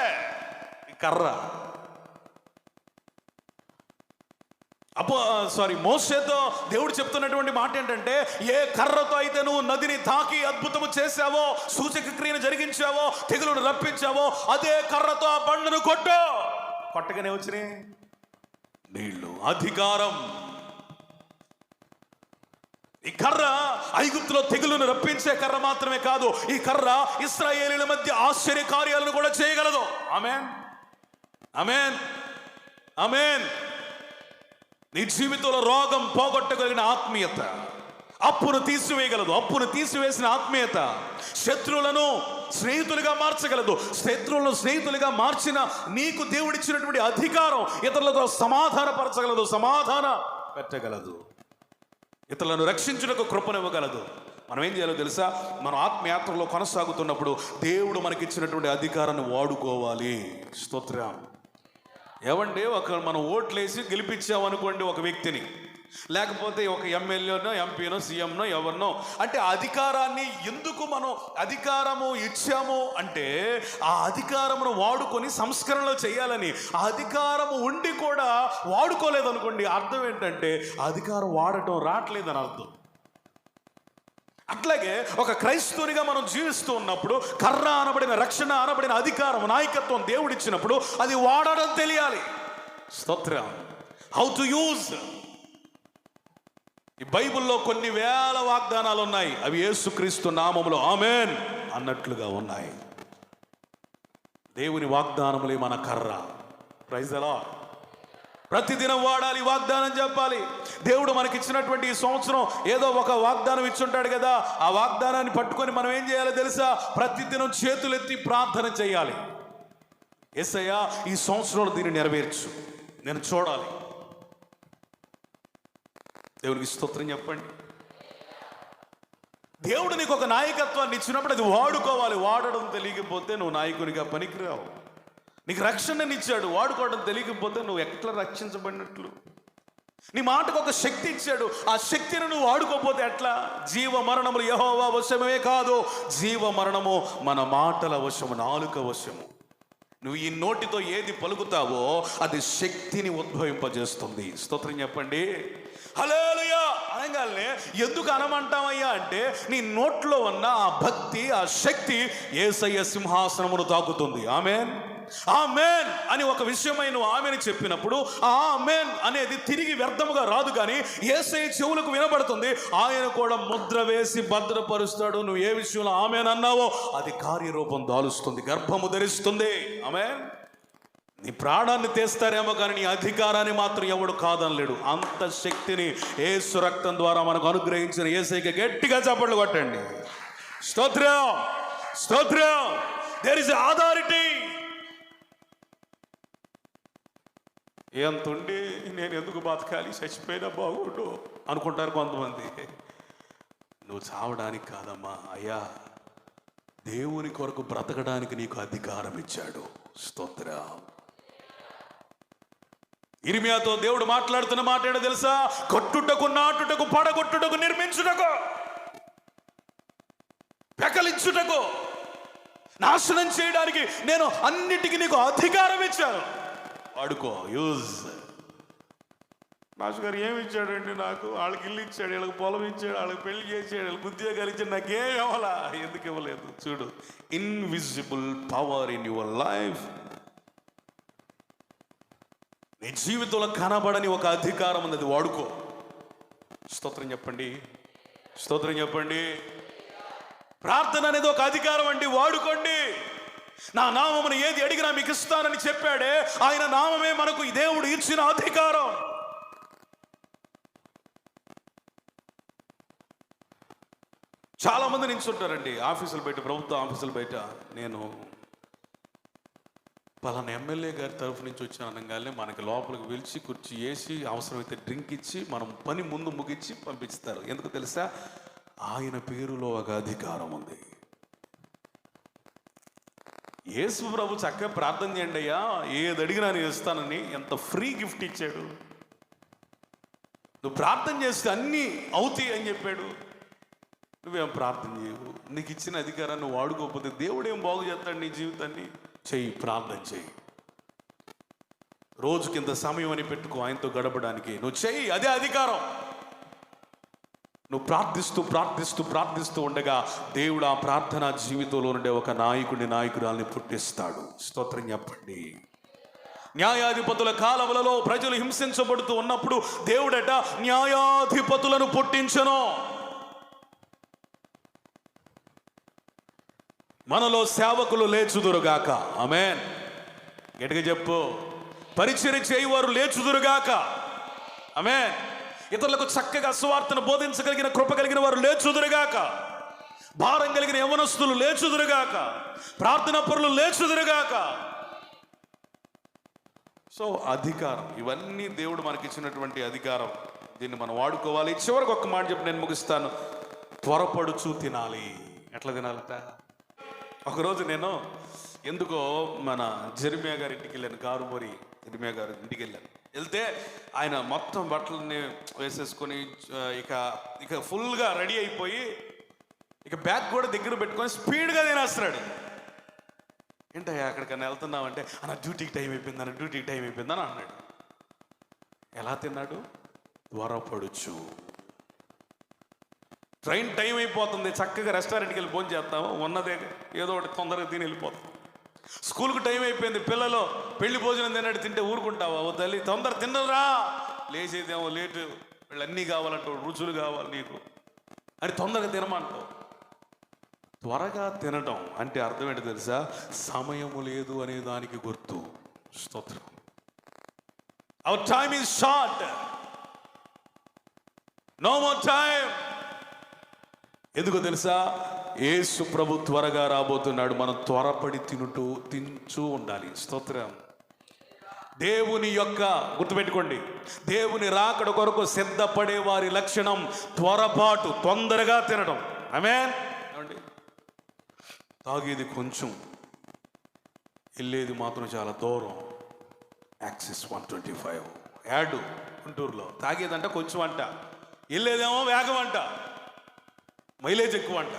ఈ కర్ర. మోషేతో దేవుడు చెప్తున్నటువంటి మాట ఏంటంటే, ఏ కర్రతో అయితే నువ్వు నదిని తాకి అద్భుతము చేశావో, సూచక క్రియను జరిగించావో, తెగులును రప్పించావో, అదే కర్రతో ఆ బండను కొట్టు. కొట్టగానే వచ్చినాయి నీళ్లు. అధికారం. ఈ కర్ర ఐగుప్తులో తెగులును రప్పించే కర్ర మాత్రమే కాదు, ఈ కర్ర ఇశ్రాయేలీయుల మధ్య ఆశ్చర్య కార్యాలను కూడా చేయగలదు. ఆమేన్, ఆమేన్, ఆమేన్. నీ జీవితంలో రోగం పోగొట్టగలిగిన ఆత్మీయత, అప్పును తీసివేయగలదు. అప్పును తీసివేసిన ఆత్మీయత శత్రువులను స్నేహితులుగా మార్చగలదు. శత్రువులను స్నేహితులుగా మార్చిన నీకు దేవుడిచ్చినటువంటి అధికారం ఇతరులతో సమాధానపరచగలదు, సమాధాన పెట్టగలదు, ఇతరులను రక్షించుటకు కృపనివ్వగలదు. మనం ఏం చేయాలో తెలుసా? మనం ఆత్మయాత్రలో కొనసాగుతున్నప్పుడు దేవుడు మనకిచ్చినటువంటి అధికారాన్ని వాడుకోవాలి. స్తోత్రం. ఏమంటే మనం ఓట్లేసి గెలిపించామనుకోండి ఒక వ్యక్తిని, లేకపోతే ఒక ఎమ్మెల్యేనో ఎంపీనో సీఎంనో ఎవరినో. అంటే అధికారాన్ని ఎందుకు మనం అధికారము ఇచ్చాము అంటే ఆ అధికారమును వాడుకొని సంస్కరణలు చేయాలని. ఆ అధికారము ఉండి కూడా వాడుకోలేదనుకోండి, అర్థం ఏంటంటే అధికారం వాడటం రావట్లేదని అర్థం. అట్లాగే ఒక క్రైస్తవునిగా మనం జీవిస్తూ ఉన్నప్పుడు కర్ర అనబడిన రక్షణ అనబడిన అధికారం నాయకత్వం దేవుడిచ్చినప్పుడు అది వాడడం తెలియాలి. స్తోత్రం. How to use. ఈ బైబిల్లో కొన్ని వేల వాగ్దానాలు ఉన్నాయి, అవి యేసుక్రీస్తు నామములో ఆమేన్ అన్నట్లుగా ఉన్నాయి. దేవుని వాగ్దానములే మన కర్ర. Praise the Lord. ప్రతిదినం వాడాలి, వాగ్దానం చెప్పాలి. దేవుడు మనకిచ్చినటువంటి ఈ సంవత్సరం ఏదో ఒక వాగ్దానం ఇచ్చుంటాడు కదా, ఆ వాగ్దానాన్ని పట్టుకొని మనం ఏం చేయాలో తెలుసా? ప్రతిదినం చేతులెత్తి ప్రార్థన చేయాలి. యేసయ్యా ఈ సంవత్సరంలో దీన్ని నెరవేర్చు, నేను చూడాలి. దేవునికి స్తోత్రం చెప్పండి. దేవుడు నీకు ఒక నాయకత్వాన్ని ఇచ్చినప్పుడు అది వాడుకోవాలి. వాడడం తెలియకపోతే నువ్వు నాయకునిగా పనికిరావు. నీకు రక్షణని ఇచ్చాడు, వాడుకోవడం తెలియకపోతే నువ్వు ఎట్లా రక్షించబడినట్లు? నీ మాటకు ఒక శక్తి ఇచ్చాడు, ఆ శక్తిని నువ్వు వాడుకోకపోతే ఎట్లా? జీవ మరణములు యెహోవా వశమే కాదు, జీవ మరణము మన మాటల వశము, నాలుక వశము. నువ్వు ఈ నోటితో ఏది పలుకుతావో అది శక్తిని ఉద్భవింపజేస్తుంది. స్తోత్రం చెప్పండి. హల్లెలూయా అనగానే ఎందుకు అనమంటామయ్యా అంటే నీ నోట్లో ఉన్న ఆ భక్తి, ఆ శక్తి యేసయ్య సింహాసనమును తాకుతుంది. ఆమేన్ ఆమేన్ అని ఒక విషయమై నువ్వు ఆమెను చెప్పినప్పుడు ఆ ఆమేన్ అనేది తిరిగి వ్యర్థముగా రాదు, కానీ యేసయ్య చెవులకు వినబడుతుంది. ఆయన కూడా ముద్ర వేసి భద్రపరుస్తాడు. నువ్వు ఏ విషయంలో ఆమేన్ అన్నావో అది కార్యరూపం దాలుస్తుంది, గర్భము ధరిస్తుంది. ఆమేన్. నీ ప్రాణాన్ని తీస్తారేమో కానీ నీ అధికారాన్ని మాత్రం ఎవడు కాదనలేడు. అంత శక్తిని యేసు రక్తం ద్వారా మనకు అనుగ్రహించిన యేసయ్యకి గట్టిగా చప్పట్లు కొట్టండి. స్తోత్రం స్తోత్రం. There is authority. ఎంతుండి నేను ఎందుకు బతకాలి, చచ్చిపోయినా బాగుండు అనుకుంటారు కొంతమంది. నువ్వు చావడానికి కాదమ్మా, అయ్యా దేవుని కొరకు బ్రతకడానికి నీకు అధికారం ఇచ్చాడు. స్తోత్రం. ఇర్మియాతో దేవుడు మాట్లాడుతున్న మాట ఏంటో తెలుసా? కొట్టుటకు, నాటుటకు, పడగొట్టుటకు, నిర్మించుటకు, పెకలించుటకు, నాశనం చేయడానికి నేను అన్నిటికీ నీకు అధికారం ఇచ్చాను, వాడుకో, యూజ్. మాస్టర్ గారు ఏమి ఇచ్చాడండి నాకు? వాళ్ళకి ఇల్లు ఇచ్చాడు, వీళ్ళకి పొలం ఇచ్చాడు, వాళ్ళకి పెళ్లి చేసాడు, వీళ్ళకి ఉద్యోగాలు ఇచ్చాడు, నాకేం ఇవ్వాలా? ఎందుకు ఇవ్వలేదు? చూడు, invisible power in your life. నీ జీవితంలో కనబడని ఒక అధికారం ఉన్నది, వాడుకో. స్తోత్రం చెప్పండి. స్తోత్రం చెప్పండి. ప్రార్థన అనేది ఒక అధికారం అండి, వాడుకోండి. నా నామమును ఏది అడిగినా మీకు ఇస్తానని చెప్పాడే, ఆయన నామమే మనకు దేవుడు ఇచ్చిన అధికారం. చాలా మంది నిల్చుంటారండి ఆఫీసులు బయట, ప్రభుత్వ ఆఫీసులు బయట. నేను పలానా ఎమ్మెల్యే గారి తరఫు నుంచి వచ్చాను అనగానే మనకి లోపలికి పిలిచి కుర్చీ వేసి అవసరమైతే డ్రింక్ ఇచ్చి మనం పని ముందు ముగించి పంపిస్తారు. ఎందుకు తెలుసా? ఆయన పేరులో ఒక అధికారం ఉంది. యేసు ప్రభు చక్కగా ప్రార్థన చేయండి అయ్యా, ఏది అడిగినా నేను ఇస్తానని ఎంత ఫ్రీ గిఫ్ట్ ఇచ్చాడు. నువ్వు ప్రార్థన చేస్తే అన్నీ అవుతాయి అని చెప్పాడు. నువ్వేం ప్రార్థన చేయవు. నీకు ఇచ్చిన అధికారాన్ని వాడుకోకపోతే దేవుడు ఏం బాగు చేస్తాడు నీ జీవితాన్ని? చెయ్యి, ప్రార్థన చెయ్యి. రోజుకి ఇంత సమయం అని పెట్టుకో ఆయనతో గడపడానికి. నువ్వు చెయ్యి, అదే అధికారం. నువ్వు ప్రార్థిస్తూ ప్రార్థిస్తూ ప్రార్థిస్తూ ఉండగా దేవుడు ఆ ప్రార్థనా జీవితంలో ఉండే ఒక నాయకుడిని, నాయకురాల్ని పుట్టిస్తాడు. స్తోత్రం చెప్పండి. న్యాయాధిపతుల కాలములలో ప్రజలు హింసించబడుతూ ఉన్నప్పుడు దేవుడట న్యాయాధిపతులను పుట్టించెను. మనలో సేవకులు లేచుదురుగాక. ఆమేన్. గట్టిగా చెప్పు. పరిచర్య చేయవారు లేచుదురుగాక. ఆమేన్. ఇతరులకు చక్కగా సువార్తను బోధించగలిగిన కృప కలిగిన వారు లేచుదురుగాక. భారం కలిగిన యవనస్తులు లేచుదురుగాక. ప్రార్థనా పరులు లేచుదురుగాక. సో అధికారం, ఇవన్నీ దేవుడు మనకిచ్చినటువంటి అధికారం. దీన్ని మనం వాడుకోవాలి. చివరికి ఒక్క మాట చెప్పి నేను ముగిస్తాను. త్వరపడుచు తినాలి. ఎట్లా తినాలట? ఒకరోజు నేను ఎందుకో మన జెరిమియా గారి ఇంటికి వెళ్ళాను. కారుమూరి జెరిమియా గారి ఇంటికి వెళ్ళాను. వెళ్తే ఆయన మొత్తం బట్టలని వేసేసుకొని ఇక ఇక ఫుల్గా రెడీ అయిపోయి ఇక బ్యాగ్ కూడా దగ్గర పెట్టుకొని స్పీడ్గా తినేస్తున్నాడు. ఏంటయ్యా అక్కడికన్నా వెళ్తున్నామంటే అన్న డ్యూటీకి టైం అయిపోయింది, అన్న డ్యూటీకి టైం అయిపోయింది అని అన్నాడు. ఎలా తిన్నాడు? త్వరపడుచు. ట్రైన్ టైం అయిపోతుంది, చక్కగా రెస్టారెంట్కి వెళ్ళి భోజనం చేస్తాము, ఉన్నదే ఏదో ఒకటి తొందరగా తిని వెళ్ళిపోతాం. స్కూల్కి టైం అయిపోయింది, పిల్లలు పెళ్లి భోజనం తిన్నట్టు తింటే ఊరుకుంటావా? ఓ తల్లి తొందర తిన్నరా, లేచేదేమో లేటు, వీళ్ళు అన్నీ కావాలంటావు, రుచులు కావాలి నీకు అని తొందరగా తినమంటావు. త్వరగా తినడం అంటే అర్థం ఏంటి తెలుసా? సమయము లేదు అనే దానికి గుర్తు. స్తోత్రం. Our time is short, no more time. ఎందుకో తెలుసా? యేసు ప్రభు త్వరగా రాబోతున్నాడు. మనం త్వరపడి తింటూ ఉండాలి. స్తోత్రం. దేవుని యొక్క, గుర్తుపెట్టుకోండి, దేవుని రాకడ కొరకు సిద్ధపడే వారి లక్షణం త్వరపాటు, తొందరగా తినడం. ఆమేన్. ఏమండి? తాగేది కొంచెం, వెళ్ళేది మాత్రం చాలా దూరం. యాక్సిస్ 125 యాడ్ గుంటూరులో. తాగేదంట కొంచెం అంట, వెళ్ళేదేమో వేగం అంట, మైలేజ్ ఎక్కువ అంట.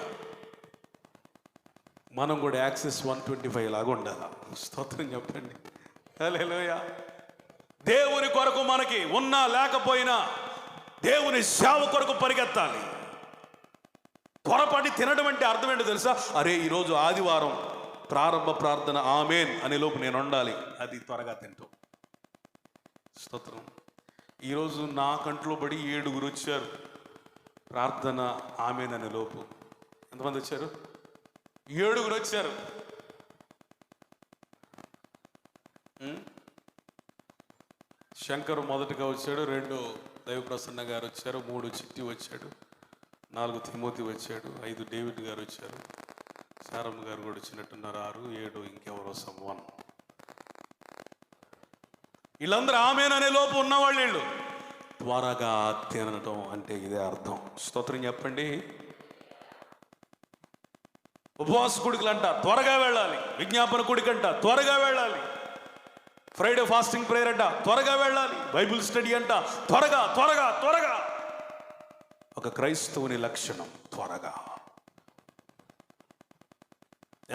మనం కూడా యాక్సిస్ 125 లాగా ఉండాలి. స్తోత్రం చెప్పండి. హల్లెలూయా. దేవుని కొరకు మనకి ఉన్నా లేకపోయినా దేవుని సేవ కొరకు పరిగెత్తాలి. త్వరపడి తినడం అంటే అర్థం ఏంటో తెలుసా? అరే ఈరోజు ఆదివారం ప్రారంభ ప్రార్థన ఆమేన్ అనే లోపు నేను ఉండాలి, అది త్వరగా తింటాం. స్తోత్రం. ఈరోజు నా కంట్లో పడి 7 వచ్చారు ప్రార్థన ఆమేన్ అనే లోపు. ఎంతమంది వచ్చారు? 7 వచ్చారు. శంకర్ మొదటగా వచ్చాడు, 2 దైవప్రసన్న గారు వచ్చారు, 3 చిట్టి వచ్చాడు, 4 తిమోతి వచ్చాడు, 5 డేవిడ్ గారు వచ్చారు, సారమ్మ గారు కూడా వచ్చినట్టున్నారు, 6, 7 ఇంకెవరో సమ్వన్. వీళ్ళందరూ ఆమేన్ అనే లోపు ఉన్నవాళ్ళు వీళ్ళు. త్వరగా తినడం అంటే ఇదే అర్థం. స్తోత్రం చెప్పండి. ఉపవాస కుడికలంట త్వరగా వెళ్ళాలి, విజ్ఞాపన కుడికంట త్వరగా వెళ్ళాలి, ఫ్రైడే ఫాస్టింగ్ ప్రేయర్ అంట త్వరగా వెళ్ళాలి, బైబిల్ స్టడీ అంట త్వరగా త్వరగా త్వరగా. ఒక క్రైస్తవుని లక్షణం త్వరగా.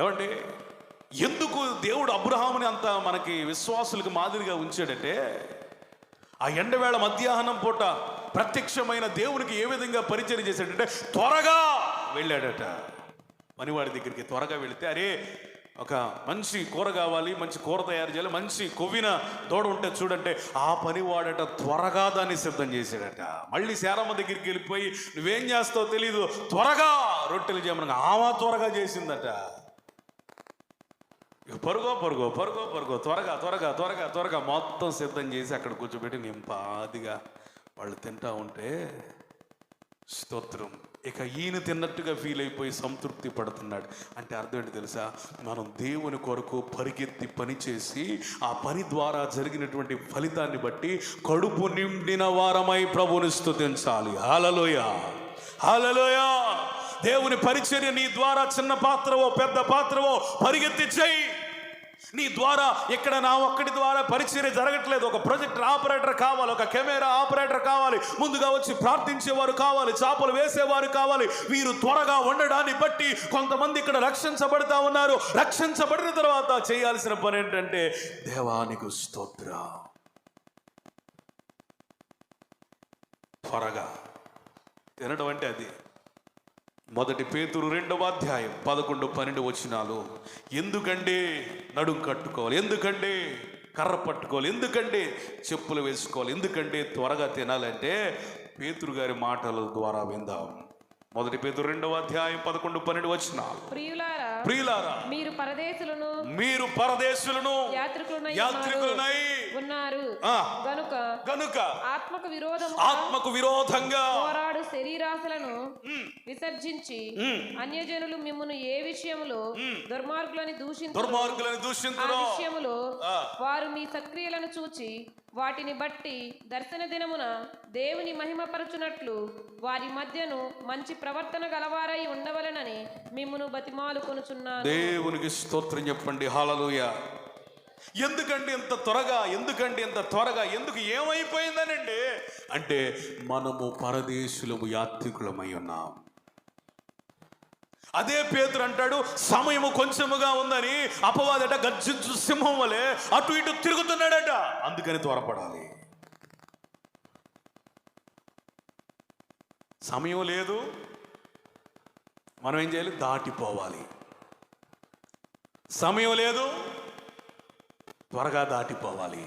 ఏమండి? ఎందుకు దేవుడు అబ్రహాముని అంత మనకి విశ్వాసులకు మాదిరిగా ఉంచాడంటే, ఆ ఎండవేళ మధ్యాహ్నం పూట ప్రత్యక్షమైన దేవునికి ఏ విధంగా పరిచయం చేశాడంటే త్వరగా వెళ్ళాడట. పనివాడి దగ్గరికి త్వరగా వెళితే, అరే ఒక మంచి కూర కావాలి, మంచి కూర తయారు చేయాలి, మంచి కొవ్విన దూడ ఉంటే చూడంటే, ఆ పనివాడట త్వరగా దాన్ని సిద్ధం చేశాడట. మళ్ళీ శారమ్మ దగ్గరికి వెళ్ళిపోయి నువ్వేం చేస్తావో తెలీదు, త్వరగా రొట్టెలు చేయమని ఆమె త్వరగా చేసిందట. పరుగో పరుగో పరుగో పరుగో త్వరగా త్వరగా త్వరగా త్వరగా మొత్తం సిద్ధం చేసి అక్కడ కూర్చోబెట్టి నింపాదిగా వాళ్ళు తింటా ఉంటే, స్తోత్రం, ఇక ఈయన తిన్నట్టుగా ఫీల్ అయిపోయి సంతృప్తి పడుతున్నాడు. అంటే అర్థం ఏంటి తెలుసా? మనం దేవుని కొరకు పరిగెత్తి పని చేసి ఆ పని ద్వారా జరిగినటువంటి ఫలితాన్ని బట్టి కడుపు నిండిన వారమై ప్రభుని స్తుతించాలి. హల్లెలూయా, హల్లెలూయా. దేవుని పరిచర్య నీ ద్వారా చిన్న పాత్రవో పెద్ద పాత్రవో పరిగెత్తి చెయ్యి. నీ ద్వారా ఇక్కడ నా ఒక్కడి ద్వారా పరిచర్య జరగట్లేదు. ఒక ప్రొజెక్టర్ ఆపరేటర్ కావాలి, ఒక కెమెరా ఆపరేటర్ కావాలి, ముందుగా వచ్చి ప్రార్థించేవారు కావాలి, చాపలు వేసేవారు కావాలి. వీరు త్వరగా ఉండడాన్ని బట్టి కొంతమంది ఇక్కడ రక్షించబడతా ఉన్నారు. రక్షించబడిన తర్వాత చేయాల్సిన పని ఏంటంటే, దేవానికి స్తోత్రం, త్వరగా తినడం అంటే అది. 1 పేతురు 2వ అధ్యాయం 11, 12 వచనాలు. ఎందుకంటే నడుం కట్టుకోవాలి, ఎందుకంటే కర్ర పట్టుకోవాలి, ఎందుకంటే చెప్పులు వేసుకోవాలి, ఎందుకంటే త్వరగా తినాలంటే పేతురు గారి మాటల ద్వారా విందాం. 1 పేతురు 2వ అధ్యాయం 11, 12 వచనాలు. ప్రియులారా, మీరు పరదేశులను యాత్రికులనై ఉన్నారు గనుక ఆత్మకు విరోధంగా పోరాడు శరీరాశలను విసర్జించి అన్యజనులు మిమ్మును ఏ విషయములో దుర్మార్గులని దూషింతురో ఆ విషయములో వారు మీ సక్రియలను చూచి వాటిని బట్టి దర్శన దినమున దేవుని మహిమపరచునట్లు వారి మధ్యను మంచి ప్రవర్తన గలవారై ఉండవలెనని మిమ్మును బతిమాలుకొనుచున్నాను. దేవునికి స్తోత్రం చెప్పండి. హల్లెలూయా. ఎందుకండి ఇంత త్వరగా ఎందుకు ఏమైపోయిందనండి అంటే మనము పరదేశులము యాత్రికులమై ఉన్నాం. అదే పేతురు అంటాడు, సమయము కొంచెముగా ఉందని అపవాదట గర్జించు సింహం వలె అటు ఇటు తిరుగుతున్నాడట, అందుకని త్వరపడాలి. సమయం లేదు, మనం ఏం చేయాలి? దాటిపోవాలి. సమయం లేదు, త్వరగా దాటిపోవాలి.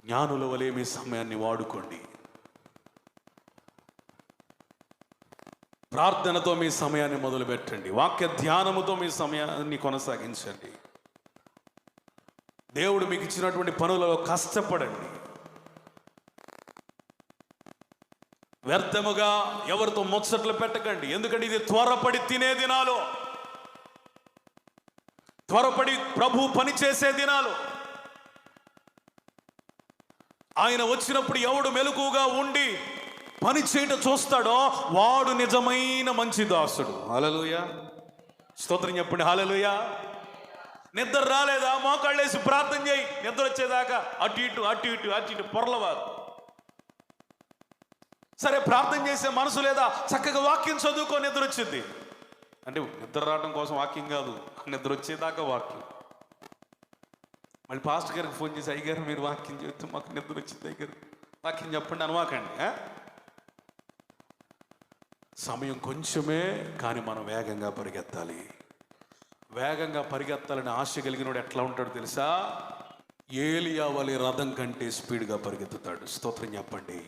జ్ఞానుల వలె మీ సమయాన్ని వాడుకోండి. ప్రార్థనతో మీ సమయాన్ని మొదలు పెట్టండి. వాక్య ధ్యానముతో మీ సమయాన్ని కొనసాగించండి. దేవుడు మీకు ఇచ్చినటువంటి పనులలో కష్టపడండి. వ్యర్థముగా ఎవరితో ముచ్చట్లు పెట్టకండి. ఎందుకంటే ఇది త్వరపడి తినే దినాలు, త్వరపడి ప్రభు పని చేసే దినాలు. ఆయన వచ్చినప్పుడు ఎవడు మెలకుగా ఉండి పని చేయట చూస్తాడో వాడు నిజమైన మంచి దాసుడు. హల్లెలూయా, స్తోత్రం చెప్పండి. హల్లెలూయా. నిద్ర రాలేదా? మోకాళ్ళేసి ప్రార్థన చేయి. నిద్ర వచ్చేదాకా అటు ఇటు పొరలవారు. సరే, ప్రార్థన చేసే మనసు లేదా? చక్కగా వాక్యం చదువుకో, నిద్ర వచ్చింది. అంటే నిద్ర రావడం కోసం వాక్యం కాదు, నిద్ర వచ్చేదాకా వాక్యం. మళ్ళీ పాస్టర్ గారికి ఫోన్ చేసి, అయ్యగారు మీరు వాక్యం చెప్తే మాకు నిద్ర వచ్చింది, అయ్యగారు వాక్యం చెప్పండి అనమాకండి. సమయం కొంచెమే, కానీ మనం వేగంగా పరిగెత్తాలి. వేగంగా పరిగెత్తాలని ఆశ కలిగినోడు ఎట్లా ఉంటాడో తెలుసా? ఏలియా వలె రథం కంటే స్పీడ్గా పరిగెత్తుతాడు. స్తోత్రం చెప్పండి.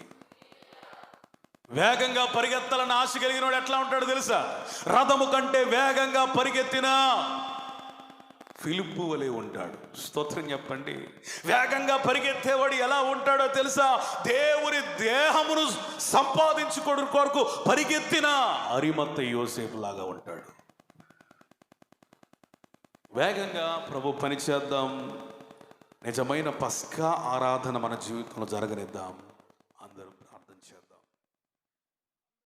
వేగంగా పరిగెత్తాలని ఆశ కలిగినోడు ఎట్లా ఉంటాడో తెలుసా? రథము కంటే వేగంగా పరిగెత్తిన ఫిలిప్పు వలె ఉంటాడు. స్తోత్రం చెప్పండి. వేగంగా పరిగెత్తేవాడు ఎలా ఉంటాడో తెలుసా? దేవుని దేహమును సంపాదించుకోవడం కొరకు పరిగెత్తిన అరిమత్త యోసేపు లాగా ఉంటాడు. వేగంగా ప్రభు పని చేద్దాం. నిజమైన పస్కా ఆరాధన మన జీవితంలో జరగనిద్దాం.